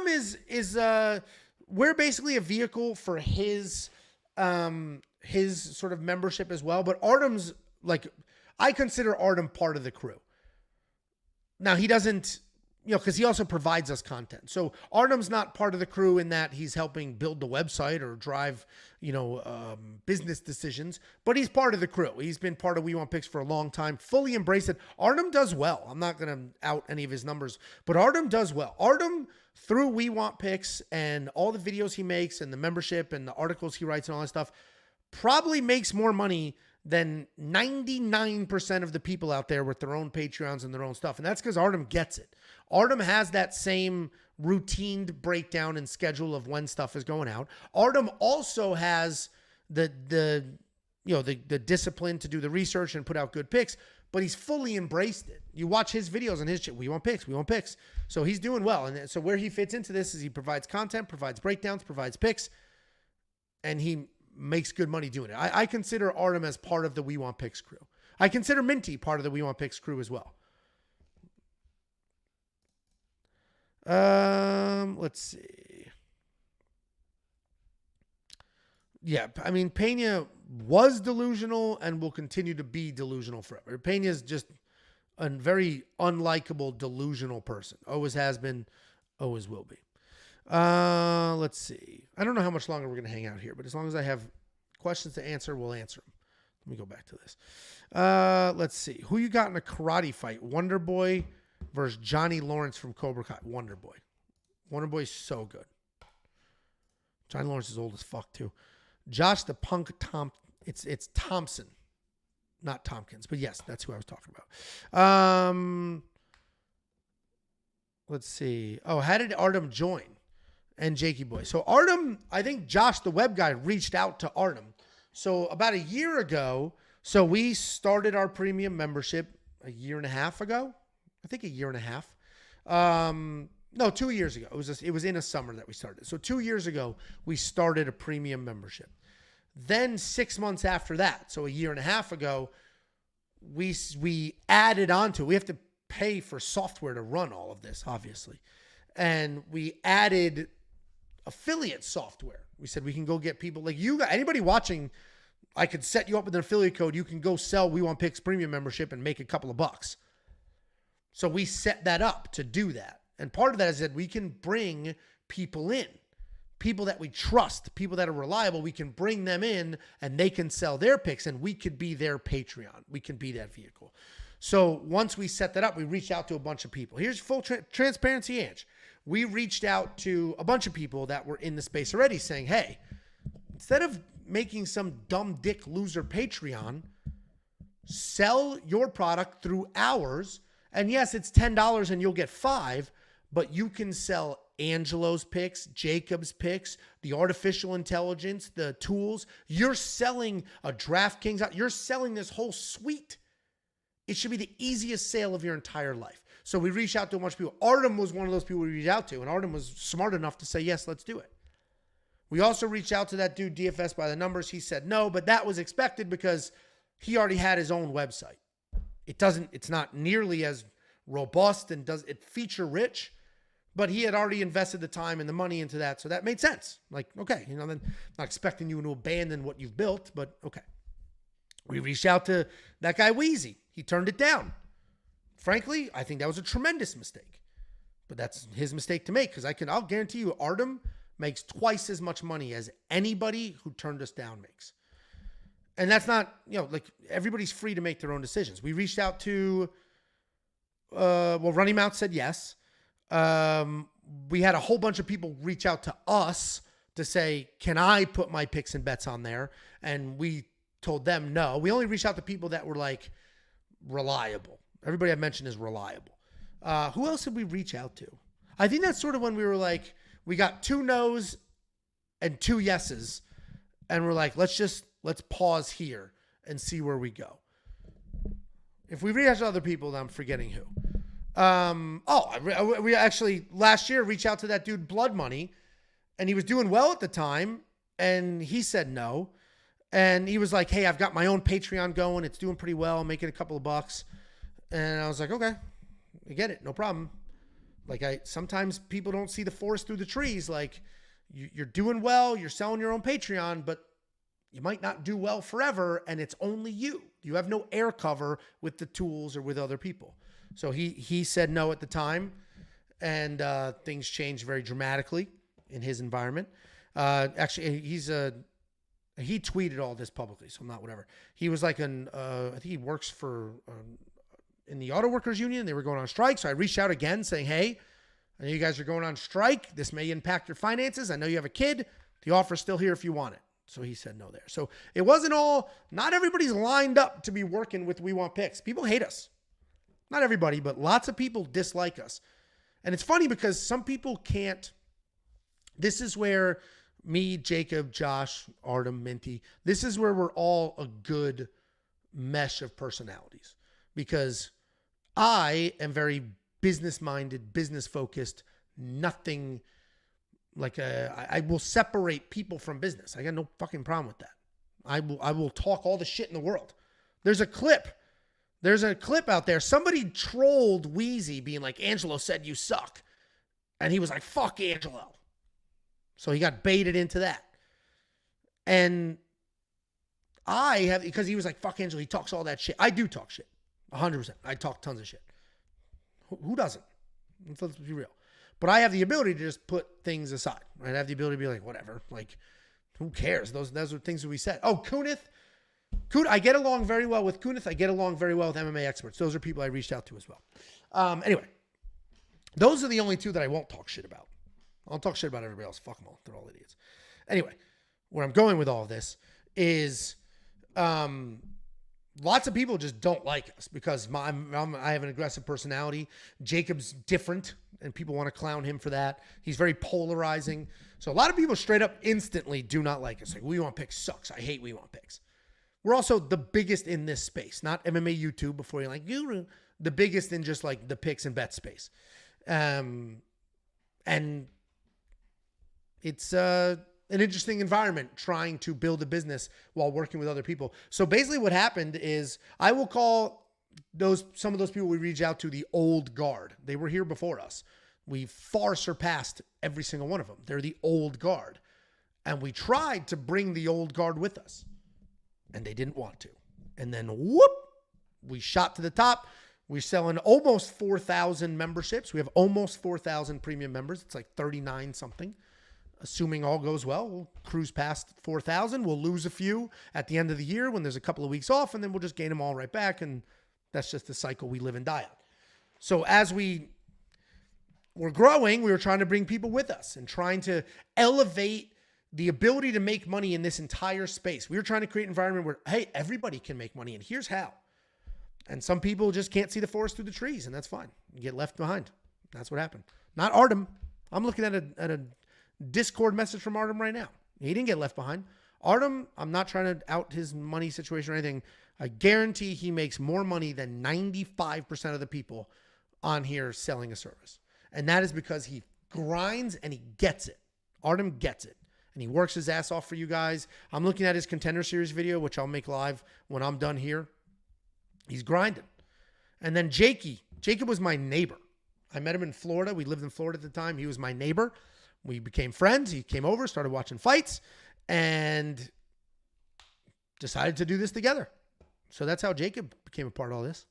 is we're basically a vehicle for his sort of membership as well. But Artem's like, I consider Artem part of the crew. Now he doesn't, because he also provides us content. So Artem's not part of the crew in that he's helping build the website or drive, business decisions, but he's part of the crew. He's been part of We Want Picks for a long time, fully embraced it. Artem does well. I'm not going to out any of his numbers, but Artem does well. Artem, through We Want Picks and all the videos he makes and the membership and the articles he writes and all that stuff, probably makes more money than 99% of the people out there with their own Patreons and their own stuff. And that's because Artem gets it. Artem has that same routine breakdown and schedule of when stuff is going out. Artem also has the discipline to do the research and put out good picks, but he's fully embraced it. You watch his videos and his shit. We want picks. So he's doing well. And so where he fits into this is he provides content, provides breakdowns, provides picks, and he makes good money doing it. I consider Artem as part of the We Want Picks crew. I consider Minty part of the We Want Picks crew as well. Let's see. Yeah, I mean, Pena was delusional and will continue to be delusional forever. Pena is just a very unlikable, delusional person. Always has been, always will be. Let's see. I don't know how much longer we're going to hang out here, but as long as I have questions to answer, we'll answer them. Let me go back to this. Let's see. Who you got in a karate fight? Wonder Boy versus Johnny Lawrence from Cobra Kai. Wonder Boy. Wonder Boy's so good. Johnny Lawrence is old as fuck too. Josh the Punk it's Thompson, not Tompkins, but yes, that's who I was talking about. Let's see. Oh, how did Artem join? And Jakey Boy. So Artem, I think Josh, the web guy, reached out to Artem. So about a year ago, so we started our premium membership a year and a half ago. I think a year and a half. No, 2 years ago. It was in a summer that we started. So 2 years ago, we started a premium membership. Then 6 months after that, so a year and a half ago, we added on to it. We have to pay for software to run all of this, obviously. And we added affiliate software. We said we can go get people like you, anybody watching, I could set you up with an affiliate code. You can go sell We Want Picks premium membership and make a couple of bucks. So we set that up to do that. And part of that is that we can bring people in, people that we trust, people that are reliable. We can bring them in and they can sell their picks and we could be their Patreon. We can be that vehicle. So once we set that up, we reached out to a bunch of people. Here's full transparency, Ange. We reached out to a bunch of people that were in the space already saying, hey, instead of making some dumb dick loser Patreon, sell your product through ours. And yes, it's $10 and you'll get 5, but you can sell Angelo's picks, Jacob's picks, the artificial intelligence, the tools. You're selling a DraftKings out. You're selling this whole suite. It should be the easiest sale of your entire life. So we reached out to a bunch of people. Artem was one of those people we reached out to, and Artem was smart enough to say, yes, let's do it. We also reached out to that dude, DFS by the numbers. He said no, but that was expected because he already had his own website. It's not nearly as robust and it feature rich, but he had already invested the time and the money into that. So that made sense. Like, okay, then I'm not expecting you to abandon what you've built, but okay. We reached out to that guy, Wheezy. He turned it down. Frankly, I think that was a tremendous mistake, but that's his mistake to make. I'll guarantee you Artem makes twice as much money as anybody who turned us down makes. And that's not, everybody's free to make their own decisions. We reached out to, Running Mouth said yes. We had a whole bunch of people reach out to us to say, can I put my picks and bets on there? And we told them no. We only reached out to people that were like reliable. Everybody I mentioned is reliable. Who else did we reach out to? I think that's sort of when we were like, we got 2 no's and 2 yeses. And we're like, let's pause here and see where we go. If we reach out to other people, then I'm forgetting who. We actually last year reached out to that dude Blood Money, and he was doing well at the time, and he said no. And he was like, hey, I've got my own Patreon going. It's doing pretty well. I'm making a couple of bucks. And I was like, okay, I get it. No problem. Like sometimes people don't see the forest through the trees. Like you're doing well. You're selling your own Patreon, but you might not do well forever. And it's only you. You have no air cover with the tools or with other people. So he said no at the time. And things changed very dramatically in his environment. Actually, he tweeted all this publicly, so I'm not whatever. He was like I think he works for, in the auto workers union. They were going on strike. So I reached out again saying, hey, I know you guys are going on strike. This may impact your finances. I know you have a kid. The offer's still here if you want it. So he said no there. So it wasn't not everybody's lined up to be working with We Want Picks. People hate us. Not everybody, but lots of people dislike us. And it's funny because some people can't. This is where me, Jacob, Josh, Artem, Minty, this is where we're all a good mesh of personalities, because I am very business-minded, business-focused, nothing like I will separate people from business. I got no fucking problem with that. I will talk all the shit in the world. There's a clip out there. Somebody trolled Wheezy being like, Angelo said you suck. And he was like, fuck Angelo. So he got baited into that. And because he was like, fuck Angelo, he talks all that shit. I do talk shit. 100%. I talk tons of shit. Who doesn't? Let's be real. But I have the ability to just put things aside. Right? I have the ability to be like, whatever. Like, who cares? Those are things that we said. Oh, Kunith. I get along very well with Kunith. I get along very well with MMA experts. Those are people I reached out to as well. Anyway, those are the only 2 that I won't talk shit about. I'll talk shit about everybody else. Fuck them all. They're all idiots. Anyway, where I'm going with all of this is lots of people just don't like us because I have an aggressive personality. Jacob's different, and people want to clown him for that. He's very polarizing. So a lot of people straight up instantly do not like us. Like, We Want Picks sucks. I hate We Want Picks. We're also the biggest in this space, not MMA YouTube before you're like, guru. The biggest in just like the picks and bet space. And it's an interesting environment trying to build a business while working with other people. So basically what happened is I will call some of those people we reach out to the old guard. They were here before us. We far surpassed every single one of them. They're the old guard. And we tried to bring the old guard with us. And they didn't want to. And then whoop, we shot to the top. We're selling almost 4,000 memberships. We have almost 4,000 premium members. It's like 39 something. Assuming all goes well, we'll cruise past 4,000. We'll lose a few at the end of the year when there's a couple of weeks off, and then we'll just gain them all right back. And that's just the cycle we live and die on. So as we were growing, we were trying to bring people with us and trying to elevate the ability to make money in this entire space. We were trying to create an environment where, hey, everybody can make money, and here's how. And some people just can't see the forest through the trees, and that's fine. You get left behind. That's what happened. Not Artem. I'm looking at a Discord message from Artem right now. He didn't get left behind. Artem, I'm not trying to out his money situation or anything. I guarantee he makes more money than 95% of the people on here selling a service. And that is because he grinds and he gets it. Artem gets it. And he works his ass off for you guys. I'm looking at his Contender Series video, which I'll make live when I'm done here. He's grinding. And then Jacob was my neighbor. I met him in Florida. We lived in Florida at the time. He was my neighbor. We became friends. He came over, started watching fights, and decided to do this together. So that's how Jacob became a part of all this.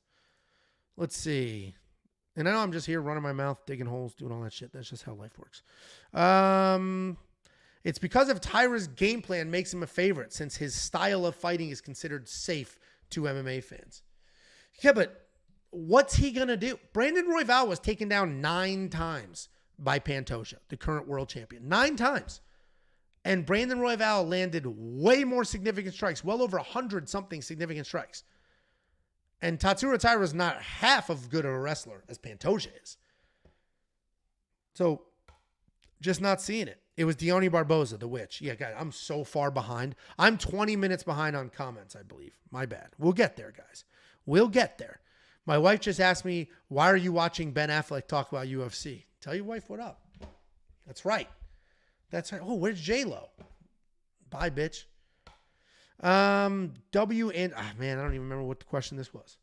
Let's see. And I know I'm just here running my mouth, digging holes, doing all that shit. That's just how life works. It's because of Tyra's game plan makes him a favorite, since his style of fighting is considered safe to MMA fans. Yeah, but what's he going to do? Brandon Royval was taken down 9 times by Pantoja, the current world champion. 9 times. And Brandon Royval landed way more significant strikes, well over 100-something significant strikes. And Tatsuro Taira is not half as good of a wrestler as Pantoja is. So, just not seeing it. It was Deone Barboza, the witch. Yeah, guys, I'm so far behind. I'm 20 minutes behind on comments, I believe. My bad. We'll get there, guys. We'll get there. My wife just asked me, why are you watching Ben Affleck talk about UFC? Tell your wife what up. That's right. That's right. Oh, where's J-Lo? Bye, bitch. Man, I don't even remember what the question this was.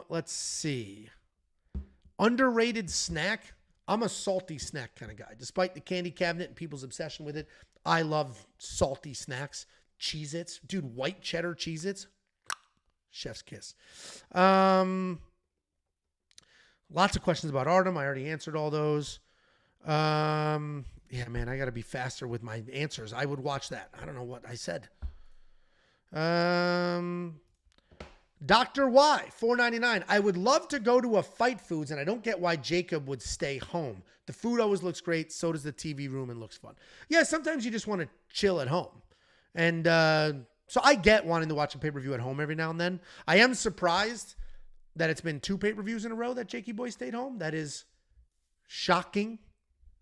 Let's see. Underrated snack. I'm a salty snack kind of guy. Despite the candy cabinet and people's obsession with it, I love salty snacks. Cheez-Its. Dude, white cheddar Cheez-Its. Chef's kiss. Lots of questions about Artem. I already answered all those. Yeah, man, I got to be faster with my answers. I would watch that. I don't know what I said. Dr. Y, $4.99. I would love to go to a Fight Foods, and I don't get why Jacob would stay home. The food always looks great. So does the TV room, and looks fun. Yeah, sometimes you just want to chill at home. And so I get wanting to watch a pay-per-view at home every now and then. I am surprised that it's been 2 pay-per-views in a row that Jakey Boy stayed home. That is shocking,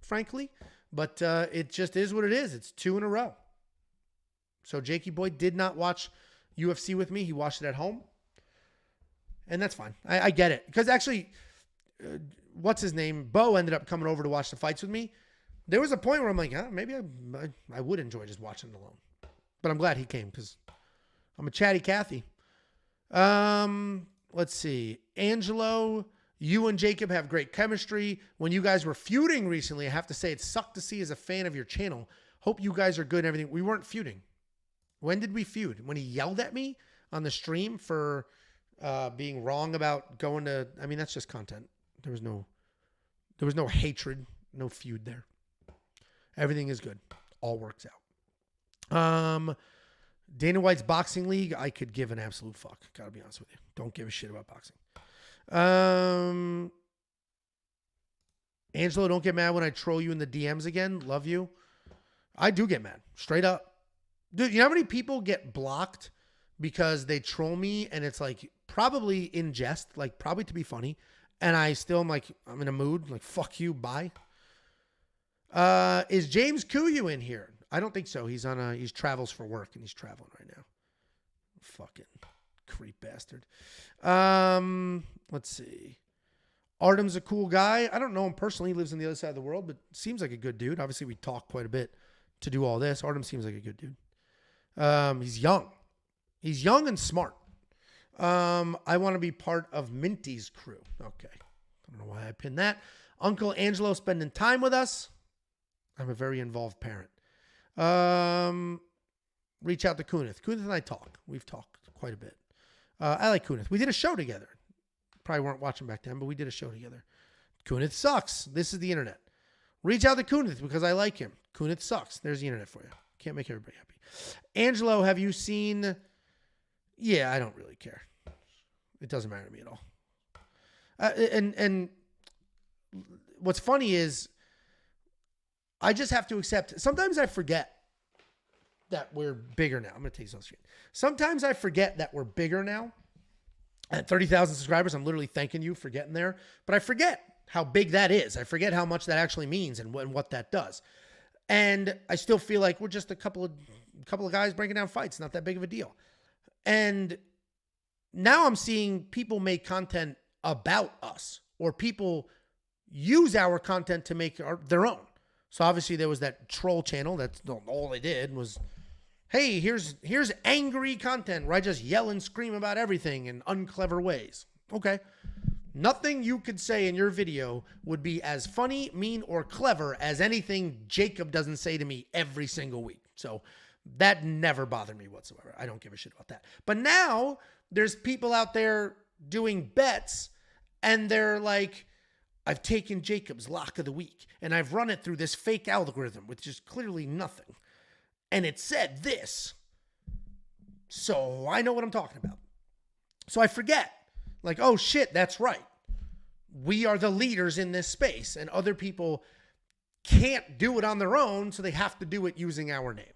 frankly. But it just is what it is. It's 2 in a row. So Jakey Boy did not watch UFC with me. He watched it at home. And that's fine. I get it. Because actually, what's his name? Bo ended up coming over to watch the fights with me. There was a point where I'm like, maybe I would enjoy just watching it alone. But I'm glad he came because I'm a chatty Cathy. Let's see. Angelo, you and Jacob have great chemistry. When you guys were feuding recently, I have to say it sucked to see as a fan of your channel. Hope you guys are good and everything. We weren't feuding. When did we feud? When he yelled at me on the stream for being wrong about going to, I mean, that's just content. There was no hatred, no feud there. Everything is good. All works out. Dana White's boxing league, I could give an absolute fuck. Gotta be honest with you. Don't give a shit about boxing. Angelo, don't get mad when I troll you in the DMs again. Love you. I do get mad. Straight up. Dude, you know how many people get blocked because they troll me and it's like probably in jest, like probably to be funny. And I still am like, I'm in a mood. Like, fuck you. Bye. Is James Kuyu in here? I don't think so. He's he travels for work and he's traveling right now. Fucking creep bastard. Let's see. Artem's a cool guy. I don't know him personally. He lives on the other side of the world, but seems like a good dude. Obviously, we talk quite a bit to do all this. Artem seems like a good dude. He's young. He's young and smart. I want to be part of Minty's crew. Okay. I don't know why I pinned that. Uncle Angelo spending time with us. I'm a very involved parent. Reach out to Kunith. Kunith and I talk. We've talked quite a bit. I like Kunith. We did a show together. Probably weren't watching back then, but we did a show together. Kunith sucks. This is the internet. Reach out to Kunith because I like him. Kunith sucks. There's the internet for you. Can't make everybody happy. Angelo, have you seen... Yeah, I don't really care. It doesn't matter to me at all. And what's funny is I just have to accept. Sometimes I forget that we're bigger now. I'm going to take this off screen. Sometimes I forget that we're bigger now. At 30,000 subscribers, I'm literally thanking you for getting there. But I forget. how big that is. I forget how much that actually means and what that does. And I still feel like we're just a couple of guys breaking down fights. Not that big of a deal. And now I'm seeing people make content about us, or people use our content to make their own. So obviously there was that troll channel. That's all they did was, hey, here's angry content where I just yell and scream about everything in unclever ways. Okay. Nothing you could say in your video would be as funny, mean, or clever as anything Jacob doesn't say to me every single week. So that never bothered me whatsoever. I don't give a shit about that. But now there's people out there doing bets, and they're like, I've taken Jacob's lock of the week and I've run it through this fake algorithm, which is clearly nothing. And it said this. So I know what I'm talking about. So I forget. Like, oh shit, that's right. We are the leaders in this space, and other people can't do it on their own, so they have to do it using our name.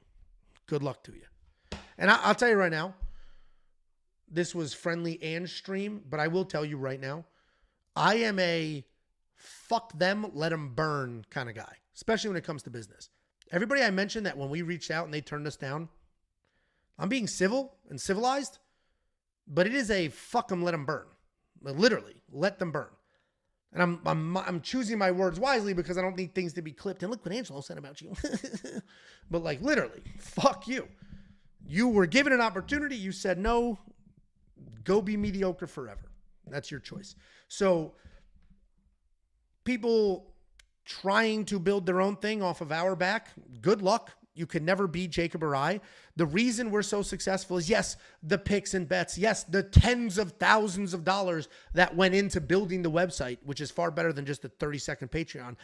Good luck to you. And I'll tell you right now, this was friendly and stream, but I will tell you right now, I am a fuck them, let them burn kind of guy, especially when it comes to business. Everybody I mentioned that when we reached out and they turned us down, I'm being civil and civilized, but it is a fuck them, let them burn. Literally, let them burn. And I'm choosing my words wisely because I don't need things to be clipped. And look what Angelo said about you. But like literally, fuck you. You were given an opportunity. You said no. Go be mediocre forever. That's your choice. So people trying to build their own thing off of our back, good luck. You can never be Jacob or I. The reason we're so successful is, yes, the picks and bets. Yes, the tens of thousands of dollars that went into building the website, which is far better than just a 30-second Patreon.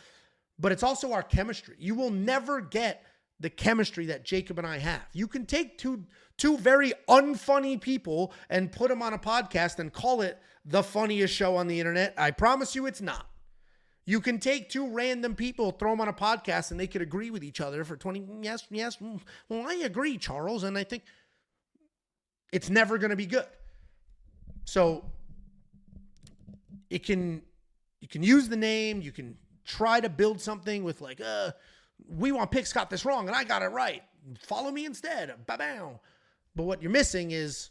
But it's also our chemistry. You will never get the chemistry that Jacob and I have. You can take two very unfunny people and put them on a podcast and call it the funniest show on the internet. I promise you it's not. You can take two random people, throw them on a podcast, and they could agree with each other for 20. Yes. Well, I agree, Charles. And I think it's never going to be good. So you can use the name. You can try to build something with like, We Want Picks got this wrong and I got it right. Follow me instead. Ba-bow. But what you're missing is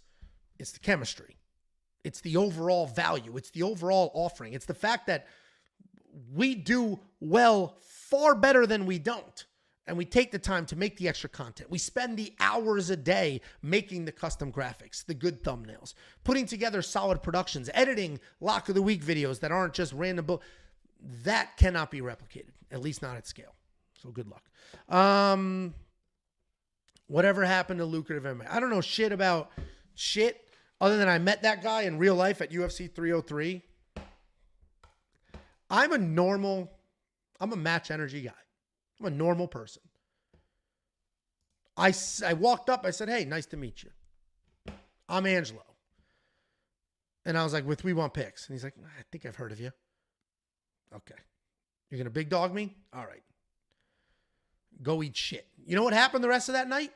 it's the chemistry. It's the overall value. It's the overall offering. It's the fact that we do well far better than we don't. And we take the time to make the extra content. We spend the hours a day making the custom graphics, the good thumbnails, putting together solid productions, editing lock of the week videos that aren't just random. That cannot be replicated, at least not at scale. So good luck. Whatever happened to lucrative MMA? I don't know shit about shit other than I met that guy in real life at UFC 303. I'm a match energy guy. I'm a normal person. I walked up, I said, hey, nice to meet you. I'm Angelo. And I was like, with We Want Picks. And he's like, I think I've heard of you. Okay. You're going to big dog me? All right. Go eat shit. You know what happened the rest of that night?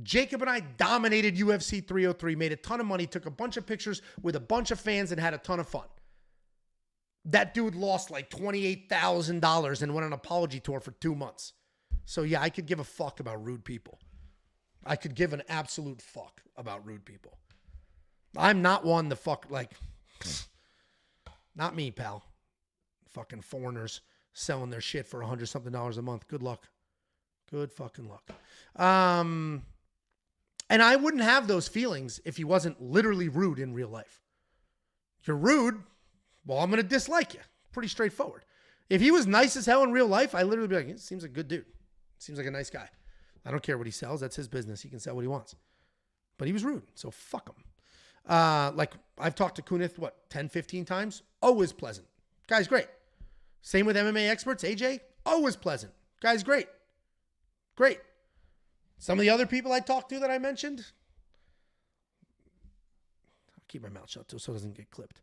Jacob and I dominated UFC 303, made a ton of money, took a bunch of pictures with a bunch of fans, and had a ton of fun. That dude lost like $28,000 and went on an apology tour for 2 months. So yeah, I could give a fuck about rude people. I could give an absolute fuck about rude people. I'm not one to fuck, like, not me, pal. Fucking foreigners selling their shit for $100-something a month. Good luck. Good fucking luck. And I wouldn't have those feelings if he wasn't literally rude in real life. You're rude. Well, I'm going to dislike you. Pretty straightforward. If he was nice as hell in real life, I literally be like, he seems like a good dude. Seems like a nice guy. I don't care what he sells. That's his business. He can sell what he wants. But he was rude, so fuck him. Like, I've talked to Kunith, 10, 15 times? Always pleasant. Guy's great. Same with MMA experts. AJ, always pleasant. Guy's great. Great. Some of the other people I talked to that I mentioned, I'll keep my mouth shut so it doesn't get clipped.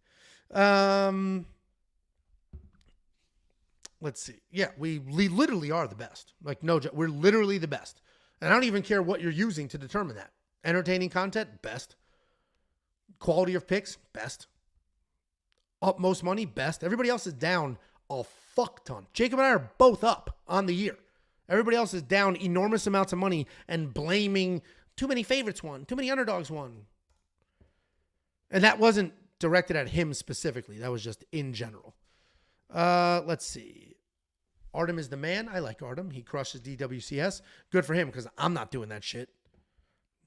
Let's see. Yeah, we literally are the best. Like, no joke. We're literally the best. And I don't even care what you're using to determine that. Entertaining content, best. Quality of picks, best. Utmost money, best. Everybody else is down a fuck ton. Jacob and I are both up on the year. Everybody else is down enormous amounts of money and blaming too many favorites won, too many underdogs won. And that wasn't directed at him specifically. That was just in general. Let's see. Artem is the man. I like Artem. He crushes DWCS. Good for him because I'm not doing that shit.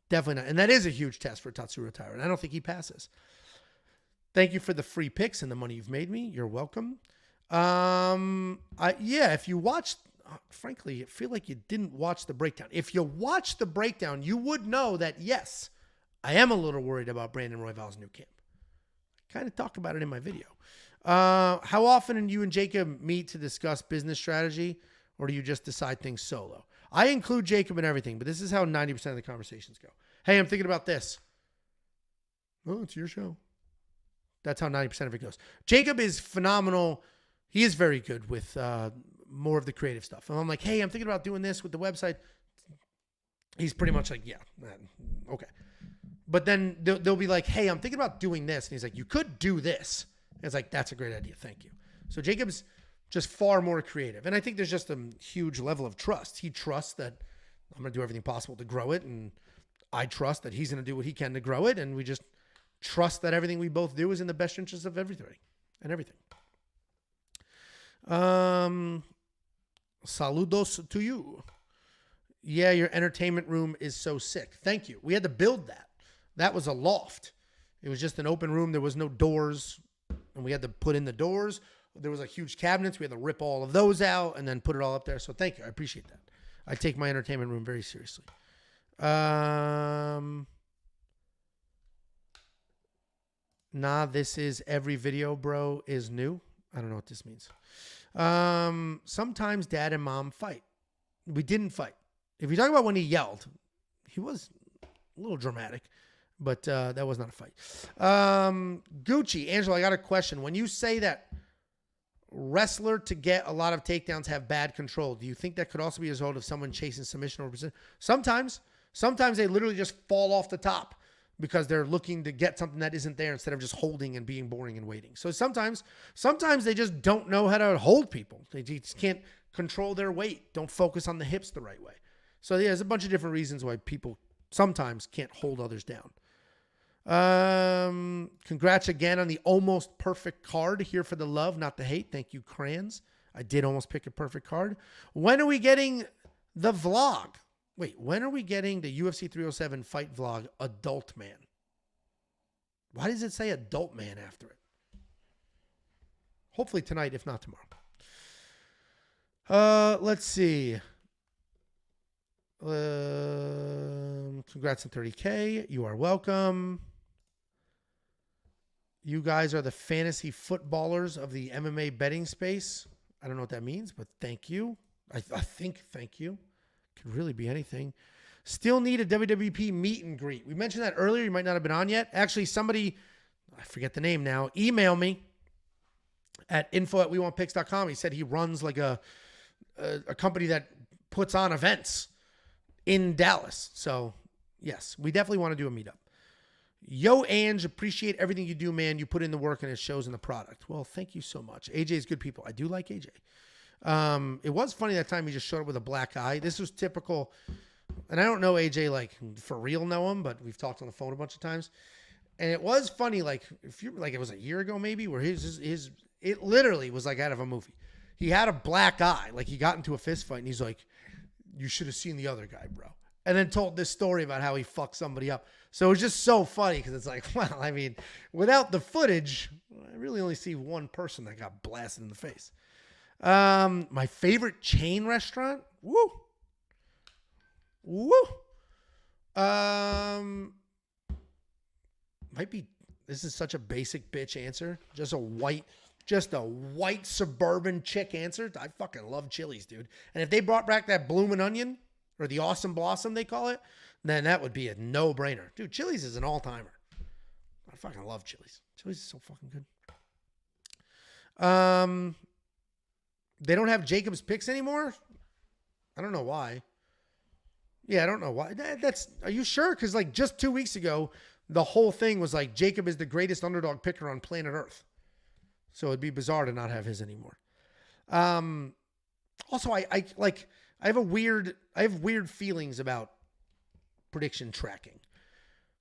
Definitely not. And that is a huge test for Tatsuro Taira. And I don't think he passes. Thank you for the free picks and the money you've made me. You're welcome. If you watched, frankly, I feel like you didn't watch the breakdown. If you watched the breakdown, you would know that, yes, I am a little worried about Brandon Royval's new camp. I kind of talked about it in my video. How often do you and Jacob meet to discuss business strategy, or do you just decide things solo? I include Jacob in everything, but this is how 90% of the conversations go. Hey, I'm thinking about this. Oh, it's your show. That's how 90% of it goes. Jacob is phenomenal. He is very good with more of the creative stuff. And I'm like, hey, I'm thinking about doing this with the website. He's pretty much like, yeah, okay. But then they'll be like, hey, I'm thinking about doing this. And he's like, you could do this. And it's like, that's a great idea. Thank you. So Jacob's just far more creative. And I think there's just a huge level of trust. He trusts that I'm going to do everything possible to grow it. And I trust that he's going to do what he can to grow it. And we just trust that everything we both do is in the best interest of everything and everything. Saludos to you. Yeah, your entertainment room is so sick. Thank you. We had to build that. That was a loft. It was just an open room. There was no doors, and we had to put in the doors. There was like huge cabinets. We had to rip all of those out and then put it all up there. So thank you. I appreciate that. I take my entertainment room very seriously. Nah, this is every video, bro, is new. I don't know what this means. Sometimes dad and mom fight. We didn't fight. If you talk about when he yelled, he was a little dramatic, but that was not a fight. Gucci, Angelo, I got a question. When you say that wrestler to get a lot of takedowns have bad control, do you think that could also be a result of someone chasing submission or position? Sometimes they literally just fall off the top because they're looking to get something that isn't there instead of just holding and being boring and waiting. So sometimes they just don't know how to hold people. They just can't control their weight. Don't focus on the hips the right way. So yeah, there's a bunch of different reasons why people sometimes can't hold others down. Congrats again on the almost perfect card. Here for the love, not the hate. Thank you, Crayons. I did almost pick a perfect card. When are we getting the vlog? Wait, when are we getting the UFC 307 fight vlog, Adult Man? Why does it say Adult Man after it? Hopefully tonight, if not tomorrow. Let's see. Congrats on 30K. You are welcome. You guys are the fantasy footballers of the MMA betting space. I don't know what that means, but thank you. I think thank you. Could really be anything. Still need a WWP meet and greet. We mentioned that earlier. You might not have been on yet. Actually, somebody, I forget the name now, email me at info@wewantpicks.com. He said he runs like a company that puts on events in Dallas. So yes, we definitely want to do a meetup. Yo, Ange, appreciate everything you do, man. You put in the work and it shows in the product. Well, thank you so much. AJ is good people. I do like AJ. It was funny that time he just showed up with a black eye. This was typical. And I don't know AJ like for real know him, but we've talked on the phone a bunch of times. And it was funny, like if you like it was a year ago maybe, where his it literally was like out of a movie. He had a black eye, like he got into a fist fight and he's like, you should have seen the other guy, bro. And then told this story about how he fucked somebody up. So it was just so funny because it's like, well, I mean, without the footage, I really only see one person that got blasted in the face. My favorite chain restaurant? Woo. Might be, this is such a basic bitch answer. Just a white suburban chick answer. I fucking love Chili's, dude. And if they brought back that bloomin' onion, or the awesome blossom they call it, then that would be a no-brainer. Dude, Chili's is an all-timer. I fucking love Chili's. Chili's is so fucking good. They don't have Jacob's picks anymore? I don't know why. Yeah, I don't know why. Are you sure? Because like just 2 weeks ago, the whole thing was like Jacob is the greatest underdog picker on planet Earth. So it'd be bizarre to not have his anymore. Also, I have weird feelings about prediction tracking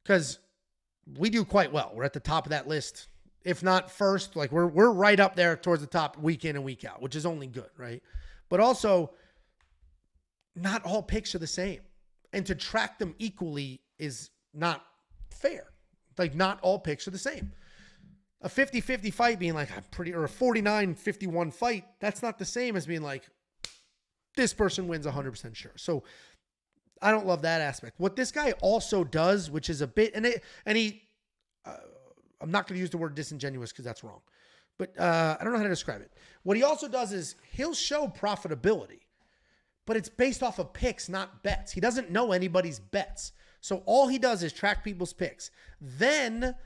because we do quite well. We're at the top of that list. If not first, like we're right up there towards the top week in and week out, which is only good, right? But also, not all picks are the same. And to track them equally is not fair. Like, not all picks are the same. A 50-50 fight being like, or a 49-51 fight, that's not the same as being like, this person wins 100% sure. So I don't love that aspect. What this guy also does, which is a bit, I'm not going to use the word disingenuous because that's wrong, but I don't know how to describe it. What he also does is he'll show profitability, but it's based off of picks, not bets. He doesn't know anybody's bets. So all he does is track people's picks. Then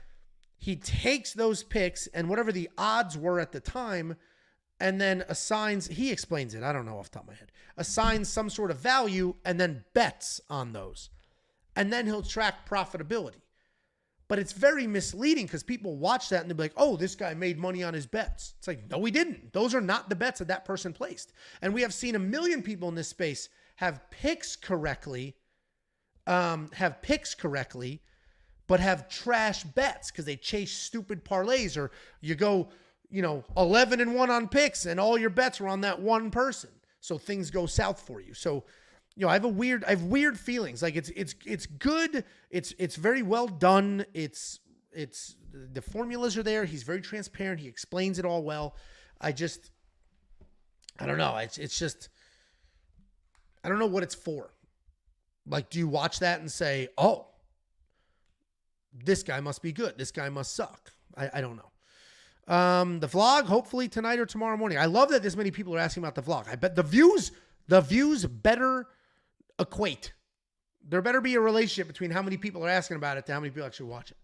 he takes those picks and whatever the odds were at the time, and then assigns, he explains it, I don't know off the top of my head, assigns some sort of value and then bets on those. And then he'll track profitability. But it's very misleading because people watch that and they'll be like, oh, this guy made money on his bets. It's like, no, he didn't. Those are not the bets that person placed. And we have seen a million people in this space have picks correctly, but have trash bets because they chase stupid parlays, or you go, 11-1 on picks and all your bets are on that one person. So things go south for you. So, I have weird feelings. Like it's good. It's very well done. It's the formulas are there. He's very transparent. He explains it all well. I don't know. It's just, I don't know what it's for. Like, do you watch that and say, oh, this guy must be good, this guy must suck? I don't know. The vlog, hopefully tonight or tomorrow morning. I love that this many people are asking about the vlog. I bet the views better equate. There better be a relationship between how many people are asking about it to how many people actually watch it.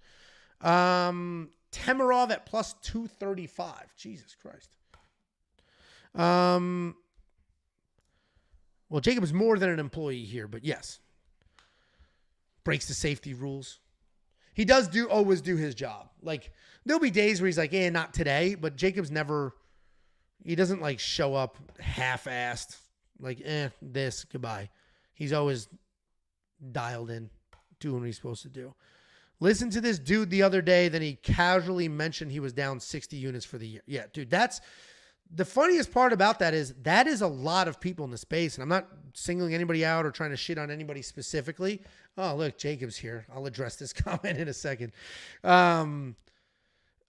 Temerov at plus 235. Jesus Christ. Well, Jacob is more than an employee here, but yes. Breaks the safety rules. He does always do his job. Like, there'll be days where he's like, not today, but Jacob's he doesn't like show up half-assed, like, this, goodbye. He's always dialed in, doing what he's supposed to do. Listen to this dude the other day, then he casually mentioned he was down 60 units for the year. Yeah, dude, that's the funniest part about that is a lot of people in the space, and I'm not singling anybody out or trying to shit on anybody specifically. Oh, look, Jacob's here. I'll address this comment in a second.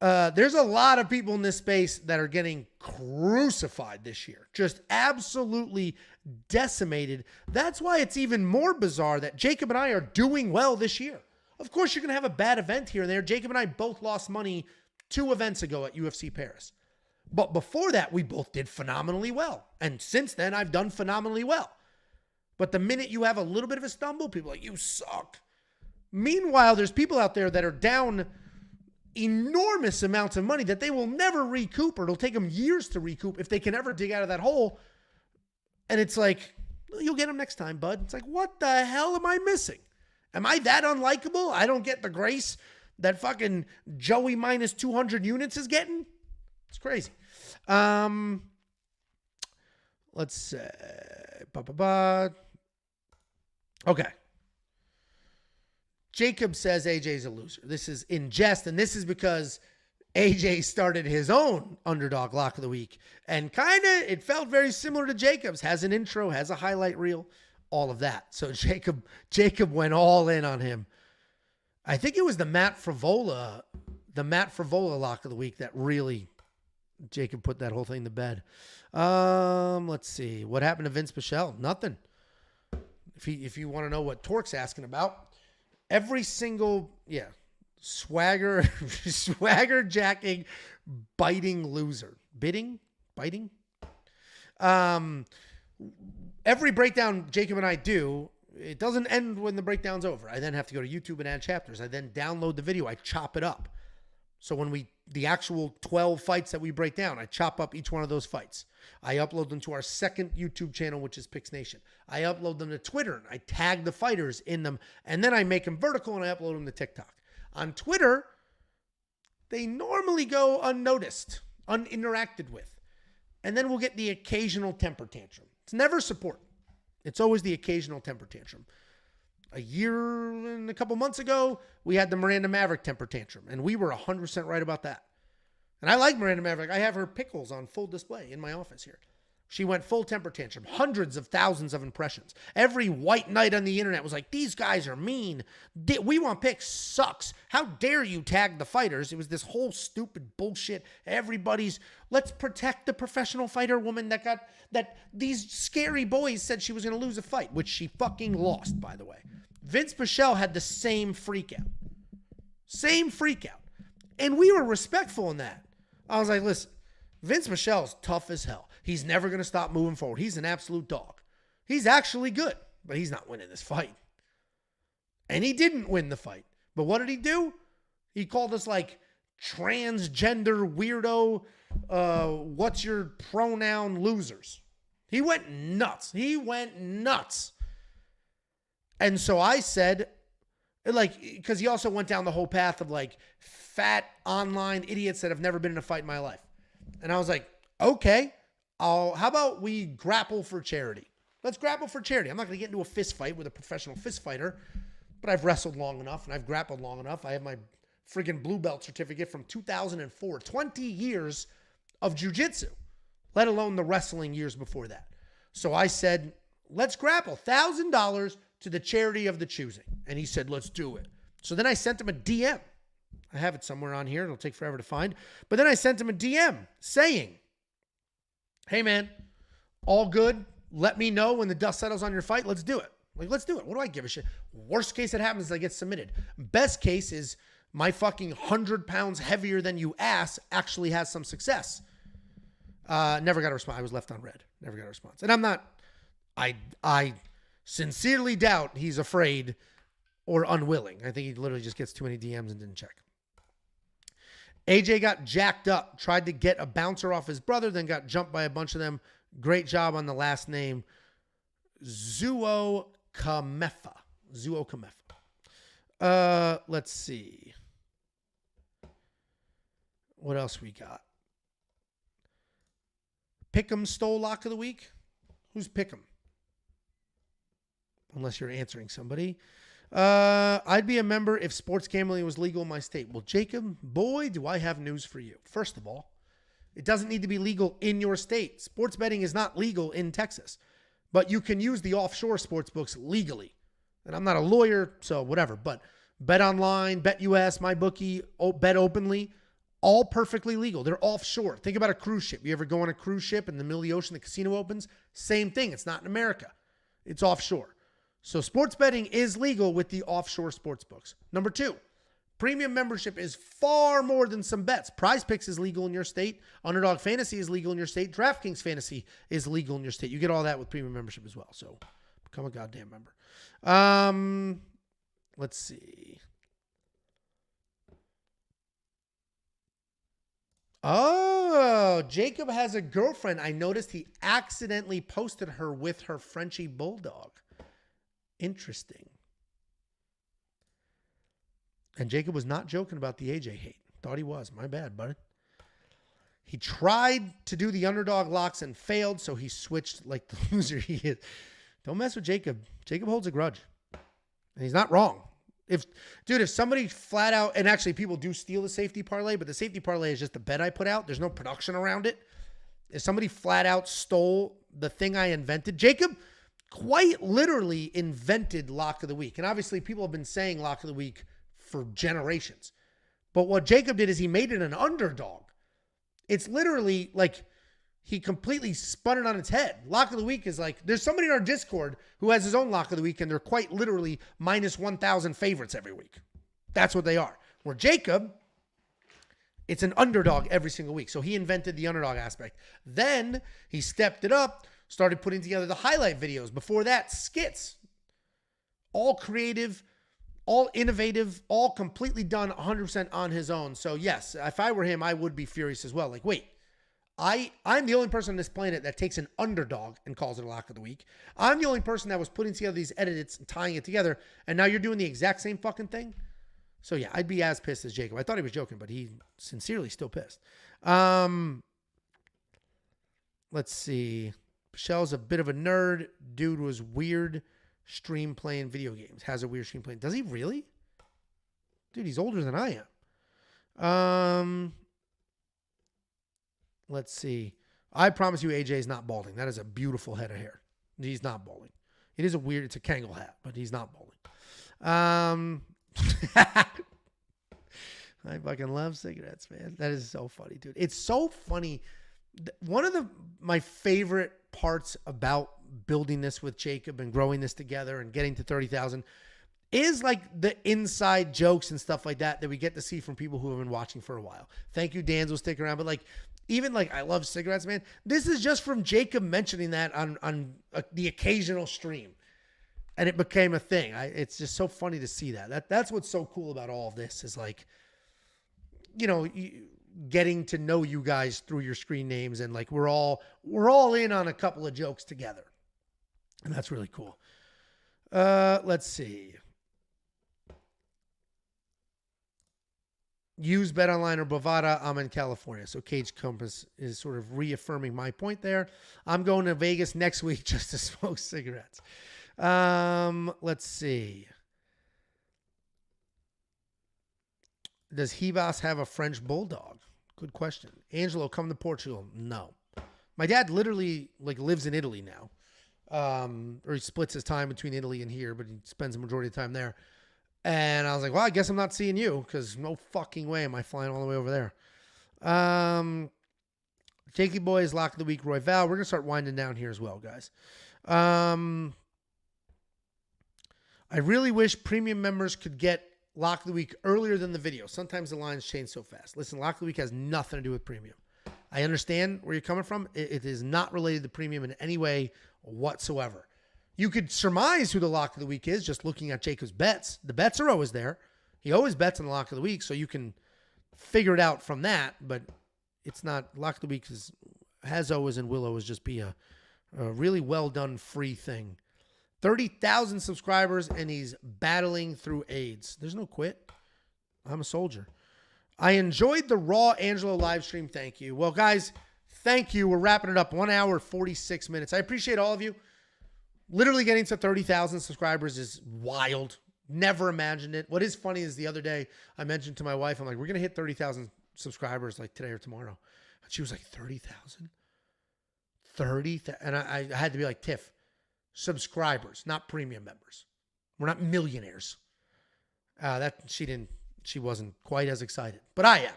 There's a lot of people in this space that are getting crucified this year. Just absolutely decimated. That's why it's even more bizarre that Jacob and I are doing well this year. Of course, you're going to have a bad event here and there. Jacob and I both lost money 2 events ago at UFC Paris. But before that, we both did phenomenally well. And since then, I've done phenomenally well. But the minute you have a little bit of a stumble, people are like, you suck. Meanwhile, there's people out there that are down enormous amounts of money that they will never recoup, or it'll take them years to recoup if they can ever dig out of that hole. And it's like, well, you'll get them next time, bud. It's like, what the hell am I missing? Am I that unlikable? I don't get the grace that fucking Joey minus 200 units is getting? It's crazy. Let's say, okay. Jacob says AJ's a loser. This is in jest, and this is because AJ started his own underdog lock of the week. And it felt very similar to Jacob's. Has an intro, has a highlight reel, all of that. So Jacob went all in on him. I think it was the Matt Frivola lock of the week that really Jacob put that whole thing to bed. Let's see. What happened to Vince Pichel? Nothing. If you want to know what Torque's asking about, every single, swagger jacking, biting loser. Biting? Every breakdown Jacob and I do, it doesn't end when the breakdown's over. I then have to go to YouTube and add chapters. I then download the video. I chop it up. So when the actual 12 fights that we break down, I chop up each one of those fights. I upload them to our second YouTube channel, which is Picks Nation. I upload them to Twitter, and I tag the fighters in them, and then I make them vertical, and I upload them to TikTok. On Twitter, they normally go unnoticed, uninteracted with. and then we'll get the occasional temper tantrum. It's never support. It's always the occasional temper tantrum. A year and a couple months ago, we had the Miranda Maverick temper tantrum, and we were 100% right about that. And I like Miranda Maverick. I have her pickles on full display in my office here. She went full temper tantrum, hundreds of thousands of impressions. Every white knight on the internet was like, these guys are mean. We Want Picks sucks. How dare you tag the fighters? It was this whole stupid bullshit. Everybody's, let's protect the professional fighter woman that these scary boys said she was going to lose a fight, which she fucking lost, by the way. Vince Pichel had the same freak out. Same freak out. And we were respectful in that. I was like, listen, Vince Michel's tough as hell. He's never going to stop moving forward. He's an absolute dog. He's actually good, but he's not winning this fight. And he didn't win the fight. But what did he do? He called us like transgender weirdo, what's your pronoun losers. He went nuts. He went nuts. And so I said, like, because he also went down the whole path of like fat online idiots that have never been in a fight in my life. And I was like, okay. How about we grapple for charity? Let's grapple for charity. I'm not going to get into a fist fight with a professional fist fighter, but I've wrestled long enough and I've grappled long enough. I have my friggin' blue belt certificate from 2004, 20 years of jiu-jitsu, let alone the wrestling years before that. So I said, let's grapple, $1,000 to the charity of the choosing. And he said, let's do it. So then I sent him a DM. I have it somewhere on here. It'll take forever to find. But then I sent him a DM saying, hey, man, all good. Let me know when the dust settles on your fight. Let's do it. Like, let's do it. What do I give a shit? Worst case that happens is I get submitted. Best case is my fucking 100 pounds heavier than you ass actually has some success. Never got a response. I was left on red. Never got a response. And I'm not, I sincerely doubt he's afraid or unwilling. I think he literally just gets too many DMs and didn't check. AJ got jacked up, tried to get a bouncer off his brother, then got jumped by a bunch of them. Great job on the last name. Zuo Kamefa. Let's see. What else we got? Pick'em stole lock of the week? Who's Pick'em? Unless you're answering somebody. I'd be a member if sports gambling was legal in my state. Well, Jacob, boy, do I have news for you. First of all, it doesn't need to be legal in your state. Sports betting is not legal in Texas, but you can use the offshore sports books legally. And I'm not a lawyer, so whatever, but Bet Online, Bet US, MyBookie, Bet Openly, all perfectly legal. They're offshore. Think about a cruise ship. You ever go on a cruise ship in the middle of the ocean, the casino opens? Same thing. It's not in America. It's offshore. So sports betting is legal with the offshore sports books. Number 2, premium membership is far more than some bets. Prize Picks is legal in your state. Underdog Fantasy is legal in your state. DraftKings Fantasy is legal in your state. You get all that with premium membership as well. So become a goddamn member. Let's see. Oh, Jacob has a girlfriend. I noticed he accidentally posted her with her Frenchie Bulldog. Interesting. And Jacob was not joking about the AJ hate. Thought he was. My bad, buddy. He tried to do the underdog locks and failed, so he switched like the loser he is. Don't mess with Jacob. Jacob holds a grudge. And he's not wrong. If somebody flat out, and actually people do steal the safety parlay, but the safety parlay is just a bet I put out. There's no production around it. If somebody flat out stole the thing I invented, Jacob quite literally invented lock of the week. And obviously people have been saying lock of the week for generations. But what Jacob did is he made it an underdog. It's literally like he completely spun it on its head. Lock of the week is like, there's somebody in our Discord who has his own lock of the week, and they're quite literally minus 1,000 favorites every week. That's what they are. Where Jacob, it's an underdog every single week. So he invented the underdog aspect. Then he stepped it up, started putting together the highlight videos. Before that, skits. All creative, all innovative, all completely done 100% on his own. So yes, if I were him, I would be furious as well. Like, wait, I'm the only person on this planet that takes an underdog and calls it a lock of the week. I'm the only person that was putting together these edits and tying it together, and now you're doing the exact same fucking thing? So yeah, I'd be as pissed as Jacob. I thought he was joking, but he sincerely still pissed. Let's see. Michelle's a bit of a nerd. Dude was weird stream playing video games. Has a weird stream playing. Does he really? Dude, he's older than I am. Let's see. I promise you AJ is not balding. That is a beautiful head of hair. He's not balding. It is it's a Kangol hat, but he's not balding. I fucking love cigarettes, man. That is so funny, dude. It's so funny. One of my favorite parts about building this with Jacob and growing this together and getting to 30,000 is like the inside jokes and stuff like that we get to see from people who have been watching for a while. Thank you, Dan's will stick around. But like, even like I love cigarettes, man. This is just from Jacob mentioning that on the occasional stream. And it became a thing. It's just so funny to see that. That's what's so cool about all of this is like, you know, getting to know you guys through your screen names. And like, we're all in on a couple of jokes together. And that's really cool. Let's see. Use BetOnline or Bovada. I'm in California. So Cage Compass is sort of reaffirming my point there. I'm going to Vegas next week just to smoke cigarettes. Let's see. Does Hibas have a French bulldog? Good question. Angelo, come to Portugal. No. My dad literally like lives in Italy now. Or he splits his time between Italy and here, but he spends the majority of the time there. And I was like, well, I guess I'm not seeing you because no fucking way am I flying all the way over there. Jakey Boys, Lock of the Week, Roy Val. We're going to start winding down here as well, guys. I really wish premium members could get Lock of the Week earlier than the video. Sometimes the lines change so fast. Listen, Lock of the Week has nothing to do with premium. I understand where you're coming from. It is not related to premium in any way whatsoever. You could surmise who the Lock of the Week is just looking at Jacob's bets. The bets are always there. He always bets on the Lock of the Week, so you can figure it out from that. But it's not Lock of the Week has always and will always just be a really well done free thing. 30,000 subscribers, and he's battling through AIDS. There's no quit. I'm a soldier. I enjoyed the Raw Angelo live stream. Thank you. Well, guys, thank you. We're wrapping it up. 1 hour, 46 minutes. I appreciate all of you. Literally getting to 30,000 subscribers is wild. Never imagined it. What is funny is the other day I mentioned to my wife, I'm like, we're going to hit 30,000 subscribers like today or tomorrow. And she was like, 30,000? 30,000? And I had to be like, Tiff, subscribers, not premium members. We're not millionaires. She wasn't quite as excited, but I am.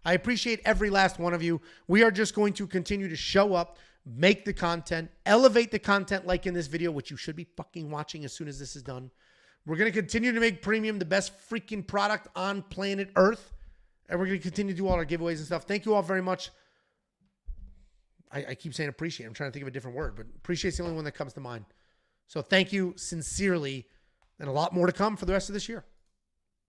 I appreciate every last one of you. We are just going to continue to show up, make the content, elevate the content like in this video, which you should be fucking watching as soon as this is done. We're going to continue to make premium the best freaking product on planet Earth. And we're going to continue to do all our giveaways and stuff. Thank you all very much. I keep saying appreciate. I'm trying to think of a different word, but appreciate is the only one that comes to mind. So thank you sincerely, and a lot more to come for the rest of this year.